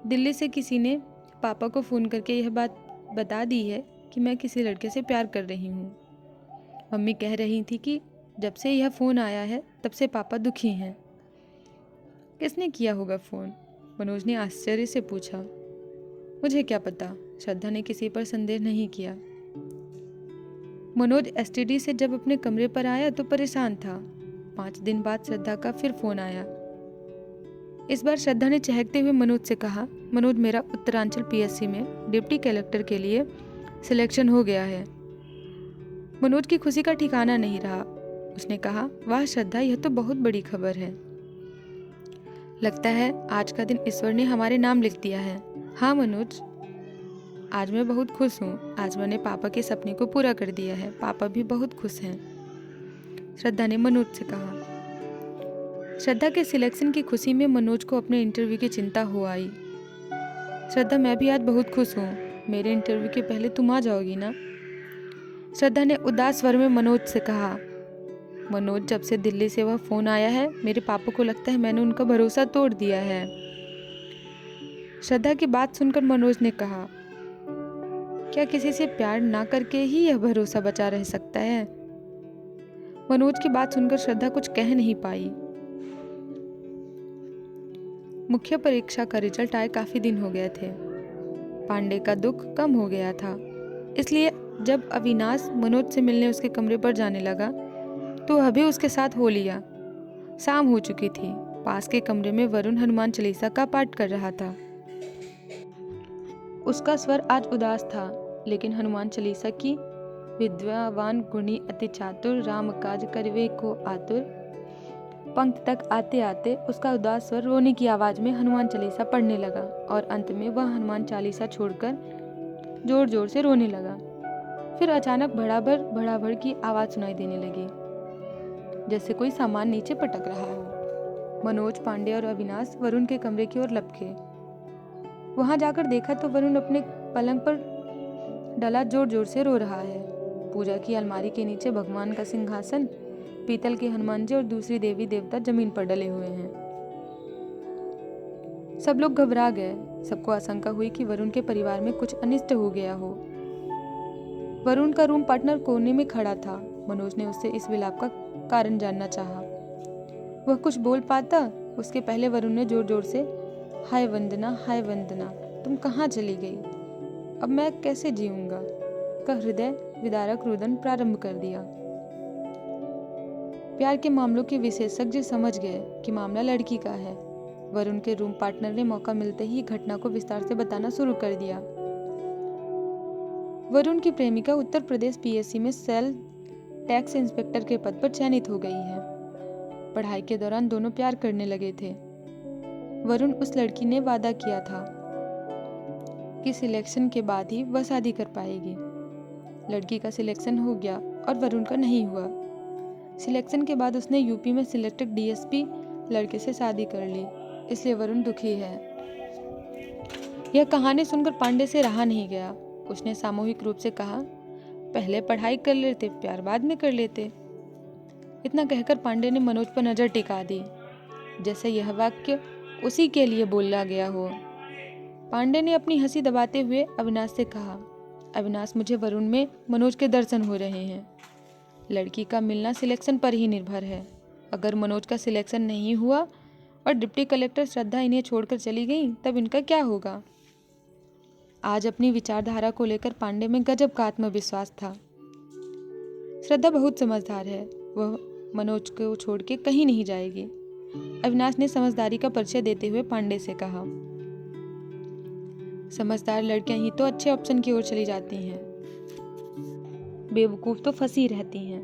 दिल्ली से किसी ने पापा को फ़ोन करके यह बात बता दी है कि मैं किसी लड़के से प्यार कर रही हूँ। मम्मी कह रही थी कि जब से यह फ़ोन आया है तब से पापा दुखी हैं। किसने किया होगा फ़ोन? मनोज ने आश्चर्य से पूछा। मुझे क्या पता, श्रद्धा ने किसी पर संदेह नहीं किया। मनोज STD से जब अपने कमरे पर आया तो परेशान था। 5 दिन बाद श्रद्धा का फिर फोन आया। इस बार श्रद्धा ने चहकते हुए मनोज से कहा, मनोज मेरा उत्तरांचल PSC में डिप्टी कलेक्टर के लिए सिलेक्शन हो गया है। मनोज की खुशी का ठिकाना नहीं रहा। उसने कहा, वाह श्रद्धा, यह तो बहुत बड़ी खबर है। लगता है आज का दिन ईश्वर ने हमारे नाम लिख दिया है। हाँ मनोज, आज मैं बहुत खुश हूँ। आज मैंने पापा के सपने को पूरा कर दिया है। पापा भी बहुत खुश हैं, श्रद्धा ने मनोज से कहा। श्रद्धा के सिलेक्शन की खुशी में मनोज को अपने इंटरव्यू की चिंता हो आई। श्रद्धा, मैं भी आज बहुत खुश हूँ। मेरे इंटरव्यू के पहले तुम आ जाओगी ना? श्रद्धा ने उदास स्वर में मनोज से कहा। मनोज, जब से दिल्ली से वह फ़ोन आया है मेरे पापा को लगता है मैंने उनका भरोसा तोड़ दिया है। श्रद्धा की बात सुनकर मनोज ने कहा, क्या किसी से प्यार ना करके ही यह भरोसा बचा रह सकता है? मनोज की बात सुनकर श्रद्धा कुछ कह नहीं पाई। मुख्य परीक्षा का रिजल्ट आए काफी दिन हो गए थे। पांडे का दुख कम हो गया था, इसलिए जब अविनाश मनोज से मिलने उसके कमरे पर जाने लगा तो वह भी उसके साथ हो लिया। शाम हो चुकी थी। पास के कमरे में वरुण हनुमान चालीसा का पाठ कर रहा था। उसका स्वर आज उदास था, लेकिन हनुमान चालीसा की विद्यावान गुणी अति चातुर राम काज करवे को आतुर पंक्त तक आते आते उसका उदास स्वर रोने की आवाज में हनुमान चालीसा पढ़ने लगा और अंत में वह हनुमान चालीसा छोड़कर जोर जोर से रोने लगा। फिर अचानक भड़ाभड़ की आवाज़ सुनाई देने लगी, जैसे कोई सामान नीचे पटक रहा हो। मनोज, पांडे और अविनाश वरुण के कमरे की ओर लपके। वहां जाकर देखा तो वरुण अपने पलंग पर डला जोर जोर से रो रहा है। पूजा की अलमारी के नीचे भगवान का सिंहासन, पीतल के हनुमान जी और दूसरी देवी देवता जमीन पर डले हुए हैं। सब लोग घबरा गए। सबको आशंका हुई कि वरुण के परिवार में कुछ अनिष्ट हो गया हो। वरुण का रूम पार्टनर कोने में खड़ा था। मनोज ने उससे इस विलाप का कारण जानना चाहा। वह कुछ बोल पाता उसके पहले वरुण ने जोर जोर से, हाय वंदना, तुम कहाँ चली गई? अब मैं कैसे जीऊंगा? का हृदय विदारक रुदन प्रारंभ कर दिया। प्यार के मामलों के विशेषज्ञ समझ गए कि मामला लड़की का है। वरुण के रूम पार्टनर ने मौका मिलते ही घटना को विस्तार से बताना शुरू कर दिया। वरुण की प्रेमिका उत्तर प्रदेश पीएससी में सेल टैक्स इंस्पेक्टर के पद पर चयनित हो गई है। पढ़ाई के दौरान दोनों प्यार करने लगे थे। वरुण उस लड़की ने वादा किया था कि सिलेक्शन के बाद ही वह शादी कर पाएगी। लड़की का सिलेक्शन हो गया और वरुण का नहीं हुआ। सिलेक्शन के बाद उसने यूपी में सिलेक्टेड डीएसपी लड़के से शादी कर ली, इसलिए वरुण दुखी है। यह कहानी सुनकर पांडे से रहा नहीं गया। उसने सामूहिक रूप से कहा, पहले पढ़ाई कर लेते, प्यार बाद में कर लेते। इतना कहकर पांडे ने मनोज पर नजर टिका दी, जैसे यह वाक्य उसी के लिए बोला गया हो। पांडे ने अपनी हंसी दबाते हुए अविनाश से कहा, अविनाश, मुझे वरुण में मनोज के दर्शन हो रहे हैं। लड़की का मिलना सिलेक्शन पर ही निर्भर है। अगर मनोज का सिलेक्शन नहीं हुआ और डिप्टी कलेक्टर श्रद्धा इन्हें छोड़कर चली गई, तब इनका क्या होगा? आज अपनी विचारधारा को लेकर पांडे में गजब का आत्मविश्वास था। श्रद्धा बहुत समझदार है, वह मनोज को छोड़ के कहीं नहीं जाएगी। अविनाश ने समझदारी का परिचय देते हुए पांडे से कहा, समझदार लड़कियां ही तो अच्छे ऑप्शन की ओर चली जाती हैं, बेवकूफ तो फंसी रहती हैं।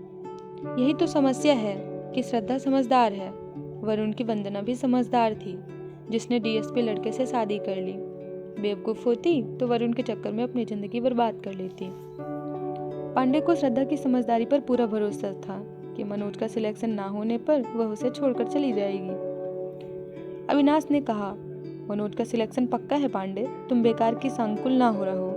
यही तो समस्या है कि श्रद्धा समझदार है। वरुण की वंदना भी समझदार थी, जिसने डीएसपी लड़के से शादी कर ली। बेवकूफ होती तो वरुण के चक्कर में अपनी जिंदगी बर्बाद कर लेती। पांडे को श्रद्धा की समझदारी पर पूरा भरोसा था कि मनोज का सिलेक्शन ना होने पर वह उसे छोड़कर चली जाएगी। अविनाश ने कहा, मनोज का सिलेक्शन पक्का है पांडे, तुम बेकार की सांकुल ना हो रहो।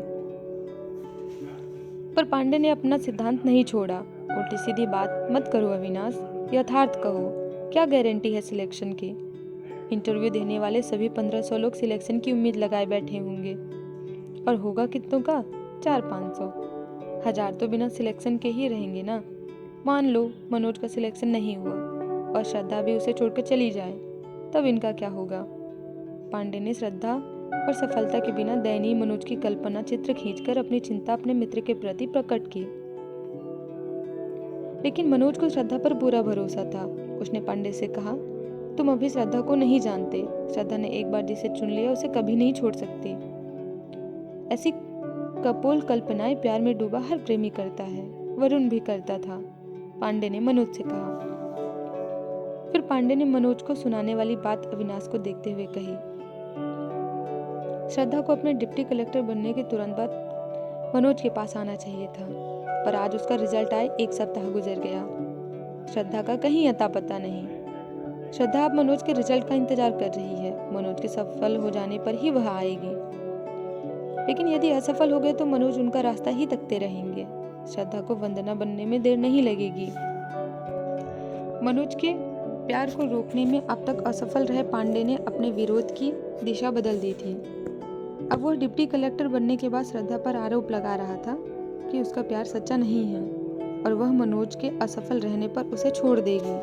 पर पांडे ने अपना सिद्धांत नहीं छोड़ा। उल्टी सीधी बात मत करो अविनाश, यथार्थ कहो, क्या गारंटी है सिलेक्शन की? इंटरव्यू देने वाले सभी 1500 लोग सिलेक्शन की उम्मीद लगाए बैठे होंगे, और होगा कितनों का? 400-500, 1000 तो बिना सिलेक्शन के ही रहेंगे ना। मान लो मनोज का सिलेक्शन नहीं हुआ और श्रद्धा भी उसे छोड़कर चली जाए, तब इनका क्या होगा? पांडे ने श्रद्धा और सफलता के बिना दयनीय मनोज की कल्पना चित्र खींचकर अपनी चिंता अपने मित्र के प्रति प्रकट की। लेकिन मनोज को श्रद्धा पर पूरा भरोसा था। उसने पांडे से कहा, तुम अभी श्रद्धा को नहीं जानते। श्रद्धा ने एक बार जिसे चुन लिया उसे कभी नहीं छोड़ सकती। ऐसी कपोल कल्पनाएं प्यार में डूबा हर प्रेमी करता है। वरुण भी करता था, पांडे ने मनोज से कहा। फिर पांडे ने मनोज को सुनाने वाली बात अविनाश को देखते हुए कही। श्रद्धा को अपने डिप्टी कलेक्टर बनने के तुरंत बाद मनोज के पास आना चाहिए था, पर आज उसका रिजल्ट आए 1 सप्ताह गुजर गया। श्रद्धा का कहीं अता पता नहीं। श्रद्धा अब मनोज के रिजल्ट का इंतजार कर रही है। मनोज के सफल हो जाने पर ही वह आएगी, लेकिन यदि असफल हो गए तो मनोज उनका रास्ता ही तकते रहेंगे। श्रद्धा को वंदना बनने में देर नहीं लगेगी। मनोज के प्यार को रोकने में अब तक असफल रहे पांडे ने अपने विरोध की दिशा बदल दी थी। अब वह डिप्टी कलेक्टर बनने के बाद श्रद्धा पर आरोप लगा रहा था कि उसका प्यार सच्चा नहीं है और वह मनोज के असफल रहने पर उसे छोड़ देगी।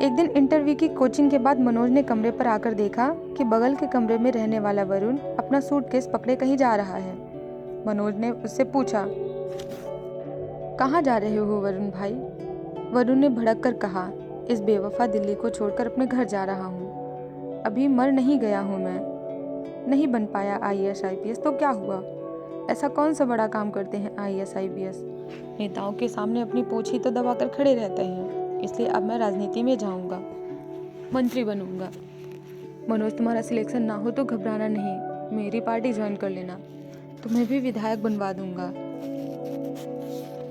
एक दिन इंटरव्यू की कोचिंग के बाद मनोज ने कमरे पर आकर देखा कि बगल के कमरे में रहने वाला वरुण अपना सूटकेस पकड़े कहीं जा रहा है। मनोज ने उससे पूछा, कहाँ जा रहे हो वरुण भाई? वरुण ने भड़क कर कहा, इस बेवफा दिल्ली को छोड़कर अपने घर जा रहा हूँ। अभी मर नहीं गया हूँ मैं। नहीं बन पाया IAS IPS तो क्या हुआ? ऐसा कौन सा बड़ा काम करते हैं IAS IPS? नेताओं के सामने अपनी पूंछ ही तो दबाकर खड़े रहते हैं। इसलिए अब मैं राजनीति में जाऊंगा, मंत्री बनूंगा। मनोज, तुम्हारा सिलेक्शन ना हो तो घबराना नहीं, मेरी पार्टी ज्वाइन कर लेना। तुम्हें भी विधायक बनवा दूंगा।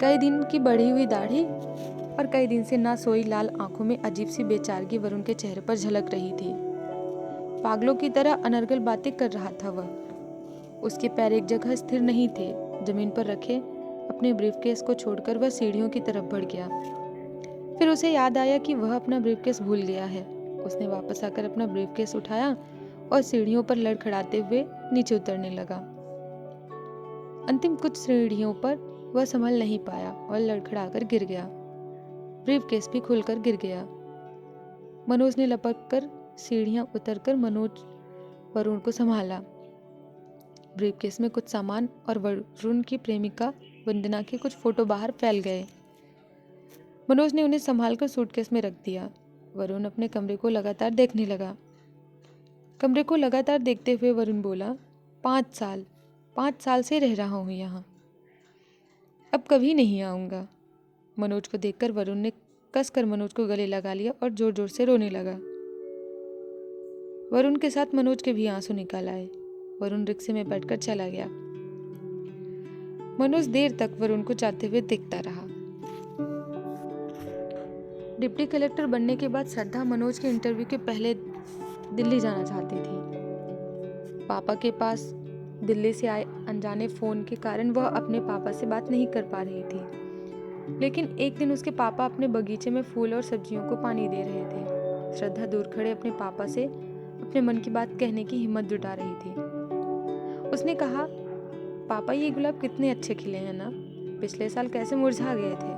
कई दिन की बढ़ी हुई दाढ़ी और कई दिन से ना सोई लाल आंखों में अजीब सी बेचारगी वरुण के चेहरे पर झलक रही थी। पागलों की तरह अनर्गल बातें कर रहा था वह। उसके पैर एक जगह स्थिर नहीं थे। जमीन पर रखे अपने ब्रीफकेस को छोड़कर वह सीढ़ियों की तरफ बढ़ गया। फिर उसे याद आया कि वह अपना ब्रीफकेस भूल गया है। उसने वापस आकर अपना ब्रीफकेस उठाया और सीढ़ियों पर लड़खड़ाते हुए नीचे उतरने लगा। अंतिम कुछ सीढ़ियों पर वह संभल नहीं पाया और लड़खड़ाकर गिर गया। ब्रीफकेस भी खुलकर गिर गया। मनोज ने लपक कर सीढ़ियां उतरकर वरुण को संभाला। ब्रीफकेस में कुछ सामान और वरुण की प्रेमिका वंदना के कुछ फोटो बाहर फैल गए। मनोज ने उन्हें संभालकर सूटकेस में रख दिया। वरुण अपने कमरे को लगातार देखने लगा। कमरे को लगातार देखते हुए वरुण बोला, 5 साल से रह रहा हूं यहाँ, अब कभी नहीं आऊँगा। मनोज को देखकर वरुण ने कसकर मनोज को गले लगा लिया और जोर जोर से रोने लगा। वरुण के साथ मनोज के भी आंसू निकल आए। वरुण रिक्शे में बैठकर चला गया। मनोज देर तक वरुण को जाते हुए देखता रहा। डिप्टी कलेक्टर बनने के बाद श्रद्धा मनोज के इंटरव्यू के पहले दिल्ली जाना चाहती थी। पापा के पास दिल्ली से आए अनजाने फोन के कारण वह अपने पापा से बात नहीं कर पा रही थी। लेकिन एक दिन उसके पापा अपने बगीचे में फूल और सब्जियों को पानी दे रहे थे। श्रद्धा दूर खड़े अपने पापा से अपने मन की बात कहने की हिम्मत जुटा रही थी। उसने कहा, पापा ये गुलाब कितने अच्छे खिले हैं ना, पिछले साल कैसे मुरझा गए थे।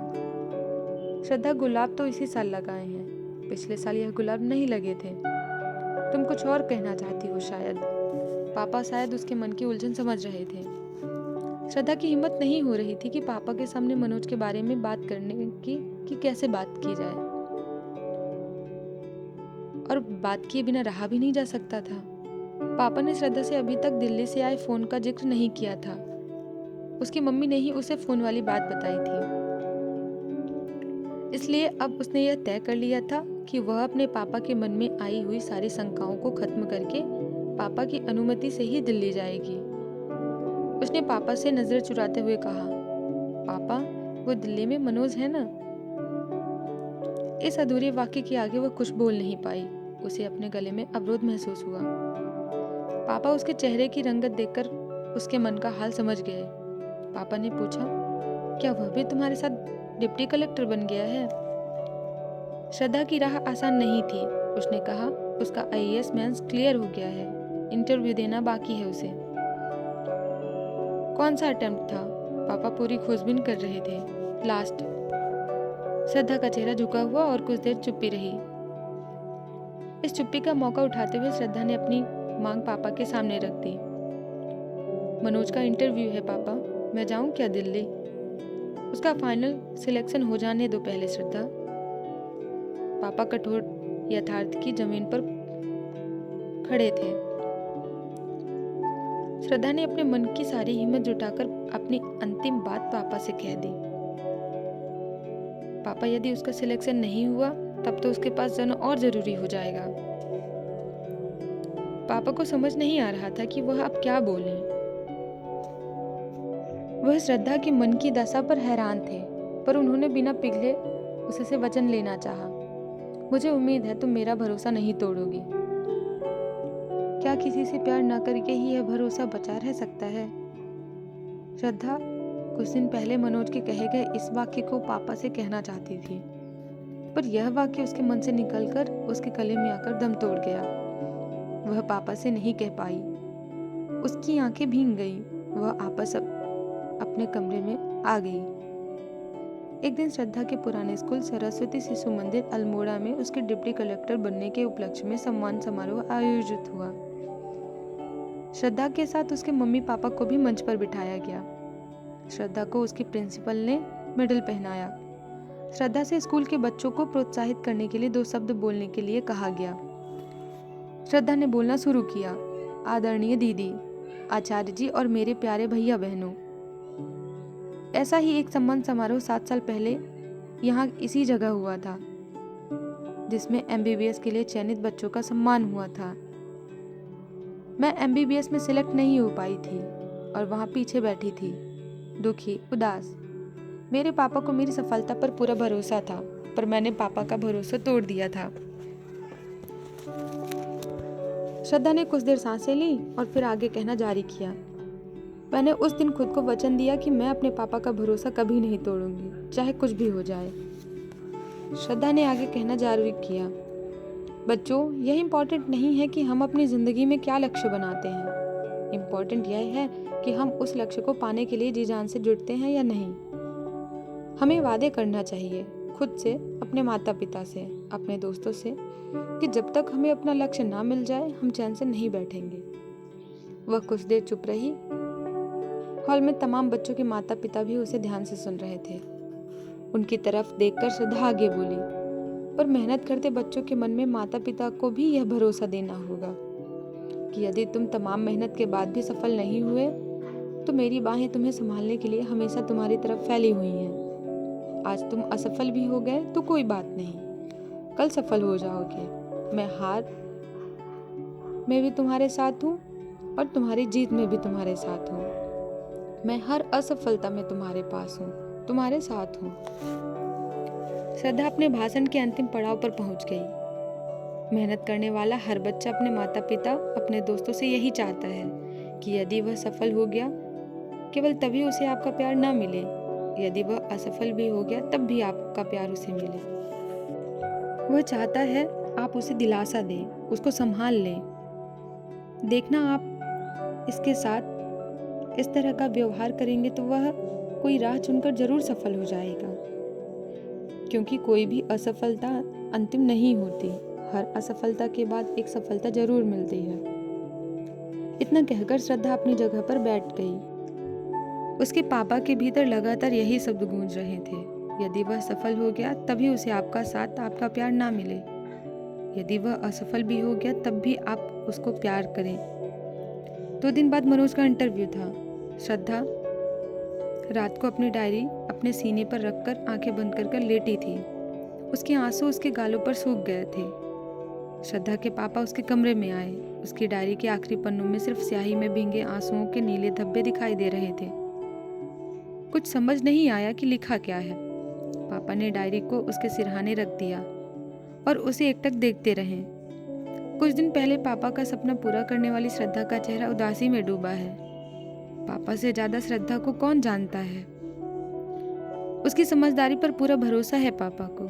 श्रद्धा, गुलाब तो इसी साल लगाए हैं, पिछले साल यह गुलाब नहीं लगे थे। तुम कुछ और कहना चाहती हो शायद। पापा शायद उसके मन की उलझन समझ रहे थे। श्रद्धा की हिम्मत नहीं हो रही थी कि पापा के सामने मनोज के बारे में बात करने की कि कैसे बात की जाए, और बात किए बिना रहा भी नहीं जा सकता था। पापा ने श्रद्धा से अभी तक दिल्ली से आए फोन का जिक्र नहीं किया था। उसकी मम्मी ने ही उसे फोन वाली बात बताई थी। इसलिए अब उसने यह तय कर लिया था कि वह अपने पापा के मन में आई हुई सारी शंकाओं को खत्म करके पापा की अनुमति से ही दिल्ली जाएगी। उसने पापा से नजर चुराते हुए कहा, पापा, वो दिल्ली में मनोज है ना। इस अधूरे वाक्य के आगे वह कुछ बोल नहीं पाई। उसे अपने गले में अवरोध महसूस हुआ। पापा उसके चेहरे की रंगत देखकर उसके मन का हाल समझ गए। पापा ने पूछा, क्या वह भी तुम्हारे साथ डिप्टी कलेक्टर बन गया है। श्रद्धा की राह आसान नहीं थी। उसने कहा, उसका आईएएस मेंस क्लियर हो गया है, इंटरव्यू देना बाकी है उसे। कौन सा अटेम्प्ट था। पापा पूरी खोजबीन कर रहे थे। लास्ट। श्रद्धा का चेहरा झुका हुआ और कुछ देर चुप्पी रही। इस चुप्पी का मौका उठाते हुए श्रद्धा ने अपनी मांग पापा के सामने रख दी। मनोज का इंटरव्यू है पापा, मैं जाऊं क्या दिल्ली। उसका फाइनल सिलेक्शन हो जाने दो पहले श्रद्धा। पापा कठोर यथार्थ की जमीन पर खड़े थे। श्रद्धा ने अपने मन की सारी हिम्मत जुटाकर अपनी अंतिम बात पापा से कह दी। पापा, यदि उसका सिलेक्शन नहीं हुआ तब तो उसके पास जाना और जरूरी हो जाएगा। पापा को समझ नहीं आ रहा था कि वह अब क्या बोलें। वह श्रद्धा के मन की दशा पर हैरान थे, पर उन्होंने बिना पिघले उससे वचन लेना चाहा। मुझे उम्मीद है तुम मेरा भरोसा नहीं तोड़ोगी। क्या किसी से प्यार न करके ही यह भरोसा बचा रह सकता है। श्रद्धा कुछ दिन पहले मनोज के कहे गए इस वाक्य को पापा से कहना चाहती थी, पर यह वाक्य उसके मन से निकलकर उसके गले में आकर दम तोड़ गया। वह पापा से नहीं कह पाई। उसकी आंखें भीग गई। वह आपस अपने कमरे में आ गई। एक दिन श्रद्धा के पुराने स्कूल सरस्वती शिशु मंदिर अल्मोड़ा में उसके डिप्टी कलेक्टर बनने के उपलक्ष्य में सम्मान समारोह आयोजित हुआ। श्रद्धा के साथ उसके मम्मी पापा को भी मंच पर बिठाया गया। श्रद्धा को उसकी प्रिंसिपल ने मेडल पहनाया। श्रद्धा से स्कूल के बच्चों को प्रोत्साहित करने के लिए 2 शब्द बोलने के लिए कहा गया। श्रद्धा ने बोलना शुरू किया। आदरणीय दीदी, आचार्य जी और मेरे प्यारे भैया बहनों, ऐसा ही एक सम्मान समारोह 7 साल पहले यहाँ इसी जगह हुआ था, जिसमें एमबीबीएस के लिए चयनित बच्चों का सम्मान हुआ था। मैं एमबीबीएस में सिलेक्ट नहीं हो पाई थी, और वहाँ पीछे बैठी थी, दुखी, उदास। मेरे पापा को मेरी सफलता पर पूरा भरोसा था, पर मैंने पापा का भरोसा तोड़ दिया था। श्रद्धा ने कुछ देर सांसें ली और फिर आगे कहना जारी किया। मैंने उस दिन खुद को वचन दिया कि मैं अपने पापा का भरोसा कभी नहीं तोड़ूंगी, चाहे कुछ भी हो जाए। श्रद्धा ने आगे कहना जारी किया। बच्चों, यह इम्पोर्टेंट नहीं है कि हम अपनी ज़िंदगी में क्या लक्ष्य बनाते हैं। इम्पोर्टेंट यह है कि हम उस लक्ष्य को पाने के लिए जी जान से जुटते हैं या नहीं। हमें वादे करना चाहिए, खुद से, अपने माता पिता से, अपने दोस्तों से, कि जब तक हमें अपना लक्ष्य ना मिल जाए हम चैन से नहीं बैठेंगे। वह कुछ देर चुप रही। हॉल में तमाम बच्चों के माता पिता भी उसे ध्यान से सुन रहे थे। उनकी तरफ देखकर श्रद्धा आगे बोली, पर मेहनत करते बच्चों के मन में माता पिता को भी यह भरोसा देना होगा कि यदि तुम तमाम मेहनत के बाद भी सफल नहीं हुए तो मेरी बाहें तुम्हें संभालने के लिए हमेशा तुम्हारी तरफ फैली हुई हैं। आज तुम असफल भी हो गए तो कोई बात नहीं, कल सफल हो जाओगे। मैं हार में भी तुम्हारे साथ हूँ और तुम्हारी जीत में भी तुम्हारे साथ हूँ। मैं हर असफलता में तुम्हारे पास हूँ, तुम्हारे साथ हूँ। श्रद्धा अपने भाषण के अंतिम पड़ाव पर पहुंच गई। मेहनत करने वाला हर बच्चा अपने माता पिता, अपने दोस्तों से यही चाहता है कि यदि वह सफल हो गया केवल तभी उसे आपका प्यार ना मिले, यदि वह असफल भी हो गया तब भी आपका प्यार उसे मिले। वह चाहता है आप उसे दिलासा दें, उसको संभाल लें। देखना, आप इसके साथ इस तरह का व्यवहार करेंगे तो वह कोई राह चुनकर जरूर सफल हो जाएगा, क्योंकि कोई भी असफलता अंतिम नहीं होती। हर असफलता के बाद एक सफलता जरूर मिलती है। इतना कहकर श्रद्धा अपनी जगह पर बैठ गई। उसके पापा के भीतर लगातार यही शब्द गूंज रहे थे, यदि वह सफल हो गया तभी उसे आपका साथ, आपका प्यार ना मिले। यदि वह असफल भी हो गया तब भी आप उसको प्यार करें। 2 दिन बाद मनोज का इंटरव्यू था। श्रद्धा रात को अपनी डायरी अपने सीने पर रखकर आंखें बंद कर लेटी थी। उसके आंसू उसके गालों पर सूख गए थे। श्रद्धा के पापा उसके कमरे में आए। उसकी डायरी के आखिरी पन्नों में सिर्फ स्याही में भीगे आंसुओं के नीले धब्बे दिखाई दे रहे थे। कुछ समझ नहीं आया कि लिखा क्या है। पापा ने डायरी को उसके सिरहाने रख दिया और उसे एकटक देखते रहे। कुछ दिन पहले पापा का सपना पूरा करने वाली श्रद्धा का चेहरा उदासी में डूबा है। पापा से ज्यादा श्रद्धा को कौन जानता है। उसकी समझदारी पर पूरा भरोसा है पापा को।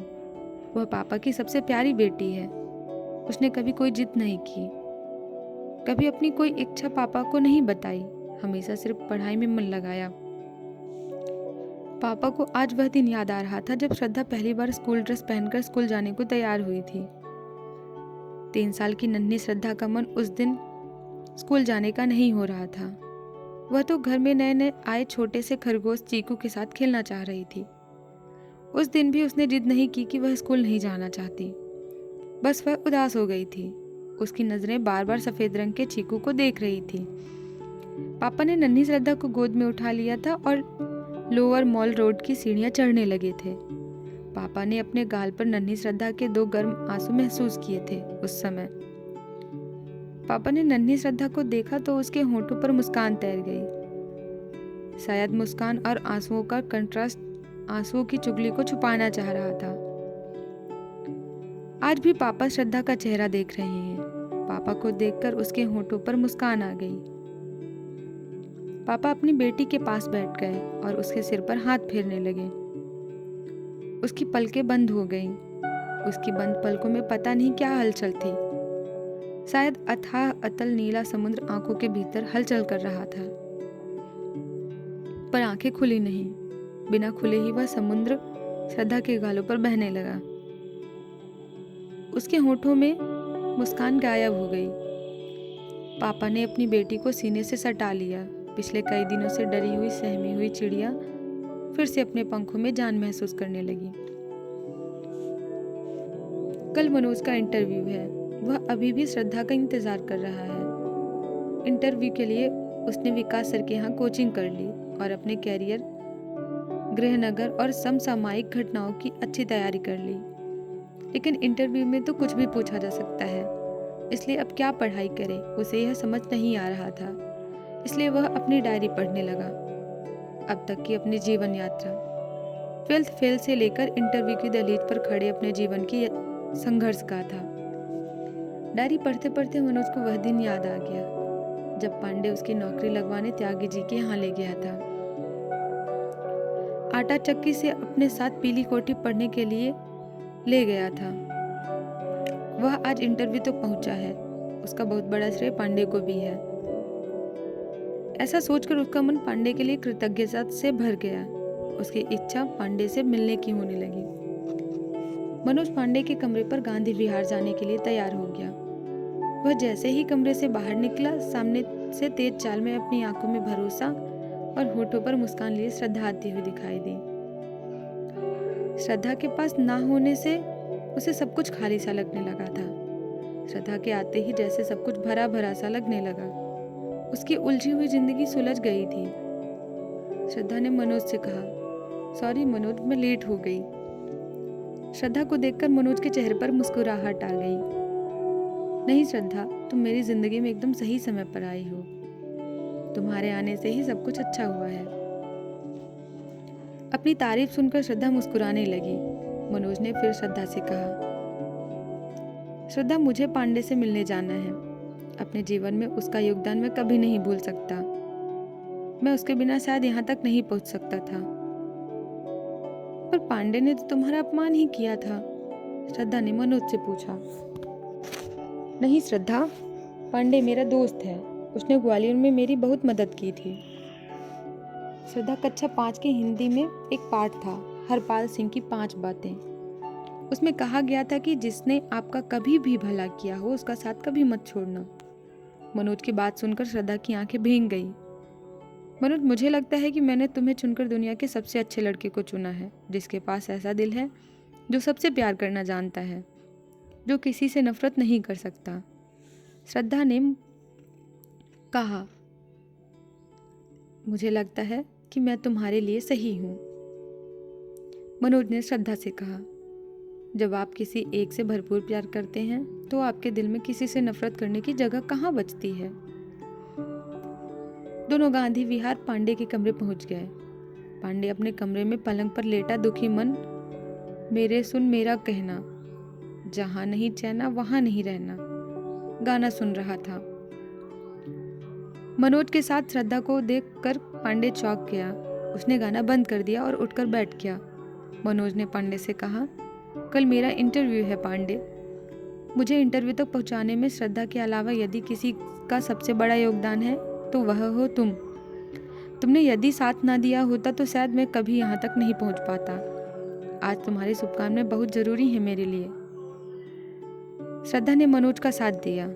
वह पापा की सबसे प्यारी बेटी है। उसने कभी कोई जिद नहीं की, कभी अपनी कोई इच्छा पापा को नहीं बताई, हमेशा सिर्फ पढ़ाई में मन लगाया। पापा को आज वह दिन याद आ रहा था जब श्रद्धा पहली बार स्कूल ड्रेस पहनकर स्कूल जाने को तैयार हुई थी। 3 साल की नन्ही श्रद्धा का मन उस दिन स्कूल जाने का नहीं हो रहा था। वह तो घर में नए नए आए छोटे से खरगोश चीकू के साथ खेलना चाह रही थी। उस दिन भी उसने जिद नहीं की कि वह स्कूल नहीं जाना चाहती, बस वह उदास हो गई थी। उसकी नजरें बार बार सफेद रंग के चीकू को देख रही थी। पापा ने नन्ही श्रद्धा को गोद में उठा लिया था और लोअर मॉल रोड की सीढ़ियां चढ़ने लगे थे। पापा ने अपने गाल पर नन्ही श्रद्धा के 2 गर्म आंसू महसूस किए थे। उस समय पापा ने नन्ही श्रद्धा को देखा तो उसके होंठों पर मुस्कान तैर गई। शायद मुस्कान और आंसुओं का कंट्रास्ट आंसुओं की चुगली को छुपाना चाह रहा था। आज भी पापा श्रद्धा का चेहरा देख रहे हैं। पापा को देखकर उसके होंठों पर मुस्कान आ गई। पापा अपनी बेटी के पास बैठ गए और उसके सिर पर हाथ फेरने लगे। उसकी पलकें बंद हो गईं। उसकी बंद पलकों में पता नहीं क्या हलचल थी। शायद अथाह अतल नीला समुद्र आंखों के भीतर हलचल कर रहा था, पर आंखें खुली नहीं। बिना खुले ही वह समुद्र श्रद्धा के गालों पर बहने लगा। उसके होठों में मुस्कान गायब हो गई। पापा ने अपनी बेटी को सीने से सटा लिया। पिछले कई दिनों से डरी हुई सहमी हुई चिड़िया फिर से अपने पंखों में जान महसूस करने लगी। कल मनोज का इंटरव्यू है। वह अभी भी श्रद्धा का इंतजार कर रहा है। इंटरव्यू के लिए उसने विकास सर के यहाँ कोचिंग कर ली और अपने कैरियर, गृहनगर और समसामयिक घटनाओं की अच्छी तैयारी कर ली। लेकिन इंटरव्यू में तो कुछ भी पूछा जा सकता है, इसलिए अब क्या पढ़ाई करे उसे यह समझ नहीं आ रहा था। इसलिए वह अपनी डायरी पढ़ने लगा। अब तक की अपनी जीवन यात्रा, 12th फेल से लेकर इंटरव्यू की दहलीज पर खड़े अपने जीवन की संघर्ष गाथा। डायरी पढ़ते पढ़ते मनोज को वह दिन याद आ गया जब पांडे उसकी नौकरी लगवाने त्यागी जी के यहाँ ले गया था। आटा चक्की से अपने साथ पीली कोठी पढ़ने के लिए ले गया था। वह आज इंटरव्यू तो पहुंचा है, उसका बहुत बड़ा श्रेय पांडे को भी है। ऐसा सोचकर उसका मन पांडे के लिए कृतज्ञता से भर गया। उसकी इच्छा पांडे से मिलने की होने लगी। मनोज पांडे के कमरे पर गांधी विहार जाने के लिए तैयार हो गया। वह जैसे ही कमरे से बाहर निकला, सामने से तेज चाल में अपनी आंखों में भरोसा और होठों पर मुस्कान लिए श्रद्धा आती हुई दिखाई दी। श्रद्धा के पास ना होने से उसे सब कुछ खाली सा लगने लगा था। श्रद्धा के आते ही जैसे सब कुछ भरा भरा सा लगने लगा। उसकी उलझी हुई जिंदगी सुलझ गई थी। श्रद्धा ने मनोज से कहा, सॉरी मनोज, मैं लेट हो गई। श्रद्धा को देखकर मनोज के चेहरे पर मुस्कुराहट आ गई। नहीं श्रद्धा, तुम मेरी जिंदगी में एकदम सही समय पर आई हो। तुम्हारे आने से ही सब कुछ अच्छा हुआ है। अपनी तारीफ सुनकर श्रद्धा मुस्कुराने लगी। मनोज ने फिर श्रद्धा से कहा, श्रद्धा, मुझे पांडे से मिलने जाना है। अपने जीवन में उसका योगदान मैं कभी नहीं भूल सकता। मैं उसके बिना शायद यहाँ तक नहीं पहुँच सकता था। पर पांडे ने तो तुम्हारा अपमान ही किया था, श्रद्धा ने मनोज से पूछा। नहीं श्रद्धा, पांडे मेरा दोस्त है। उसने ग्वालियर में मेरी बहुत मदद की थी। श्रद्धा कक्षा 5 की हिंदी में एक पाठ था, हरपाल सिंह की 5 बातें। उसमें कहा गया था कि जिसने आपका कभी भी भला किया हो उसका साथ कभी मत छोड़ना। मनोज की बात सुनकर श्रद्धा की आंखें भीग गई। मनोज, मुझे लगता है कि मैंने तुम्हें चुनकर दुनिया के सबसे अच्छे लड़के को चुना है, जिसके पास ऐसा दिल है, जो सबसे प्यार करना जानता है, जो किसी से नफरत नहीं कर सकता। श्रद्धा ने कहा, मुझे लगता है कि मैं तुम्हारे लिए सही हूँ। मनोज ने श्रद्धा से कहा, जब आप किसी एक से भरपूर प्यार करते हैं तो आपके दिल में किसी से नफरत करने की जगह कहाँ बचती है। दोनों गांधी विहार पांडे के कमरे पहुंच गए। पांडे अपने कमरे में पलंग पर लेटा दुखी मन मेरे सुन मेरा कहना, जहां नहीं चैना वहां नहीं रहना गाना सुन रहा था। मनोज के साथ श्रद्धा को देखकर पांडे चौंक गया। उसने गाना बंद कर दिया और उठकर बैठ गया। मनोज ने पांडे से कहा, कल मेरा इंटरव्यू है पांडे। मुझे इंटरव्यू तक पहुंचाने में श्रद्धा के अलावा यदि किसी का सबसे बड़ा योगदान है तो वह हो तुम। तुमने यदि साथ ना दिया होता तो शायद मैं कभी यहाँ तक नहीं पहुंच पाता। आज तुम्हारी शुभकामनाएं बहुत जरूरी है मेरे लिए। श्रद्धा ने मनोज का साथ दिया।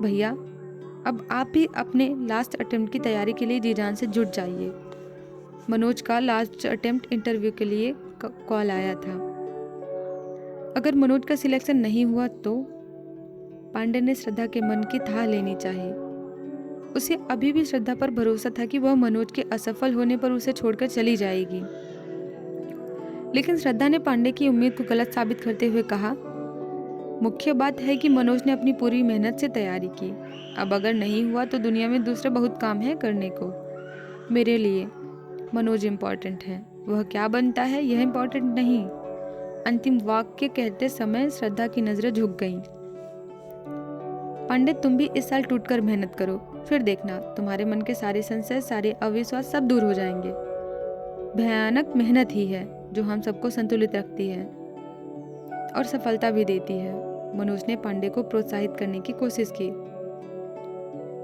भैया, अब आप भी अपने लास्ट अटेम्प्ट की तैयारी के लिए जी जान से जुट जाइए। मनोज का लास्ट अटेम्प्ट इंटरव्यू के लिए कॉल आया था। अगर मनोज का सिलेक्शन नहीं हुआ तो पांडे ने श्रद्धा के मन की थाह लेनी चाहिए। उसे अभी भी श्रद्धा पर भरोसा था कि वह मनोज के असफल होने पर उसे छोड़कर चली जाएगी। लेकिन श्रद्धा ने पांडे की उम्मीद को गलत साबित करते हुए कहा, मुख्य बात है कि मनोज ने अपनी पूरी मेहनत से तैयारी की। अब अगर नहीं हुआ तो दुनिया में दूसरे बहुत काम है करने को। मेरे लिए मनोज इम्पोर्टेंट है, वह क्या बनता है यह इम्पोर्टेंट नहीं। अंतिम वाक्य कहते समय श्रद्धा की नजरें झुक गईं। पांडे, तुम भी इस साल टूटकर मेहनत करो, फिर देखना तुम्हारे मन के सारे संशय, सारे अविश्वास सब दूर हो जाएंगे। भयानक मेहनत ही है जो हम सबको संतुलित रखती है और सफलता भी देती है। मनोज ने पांडे को प्रोत्साहित करने की कोशिश की।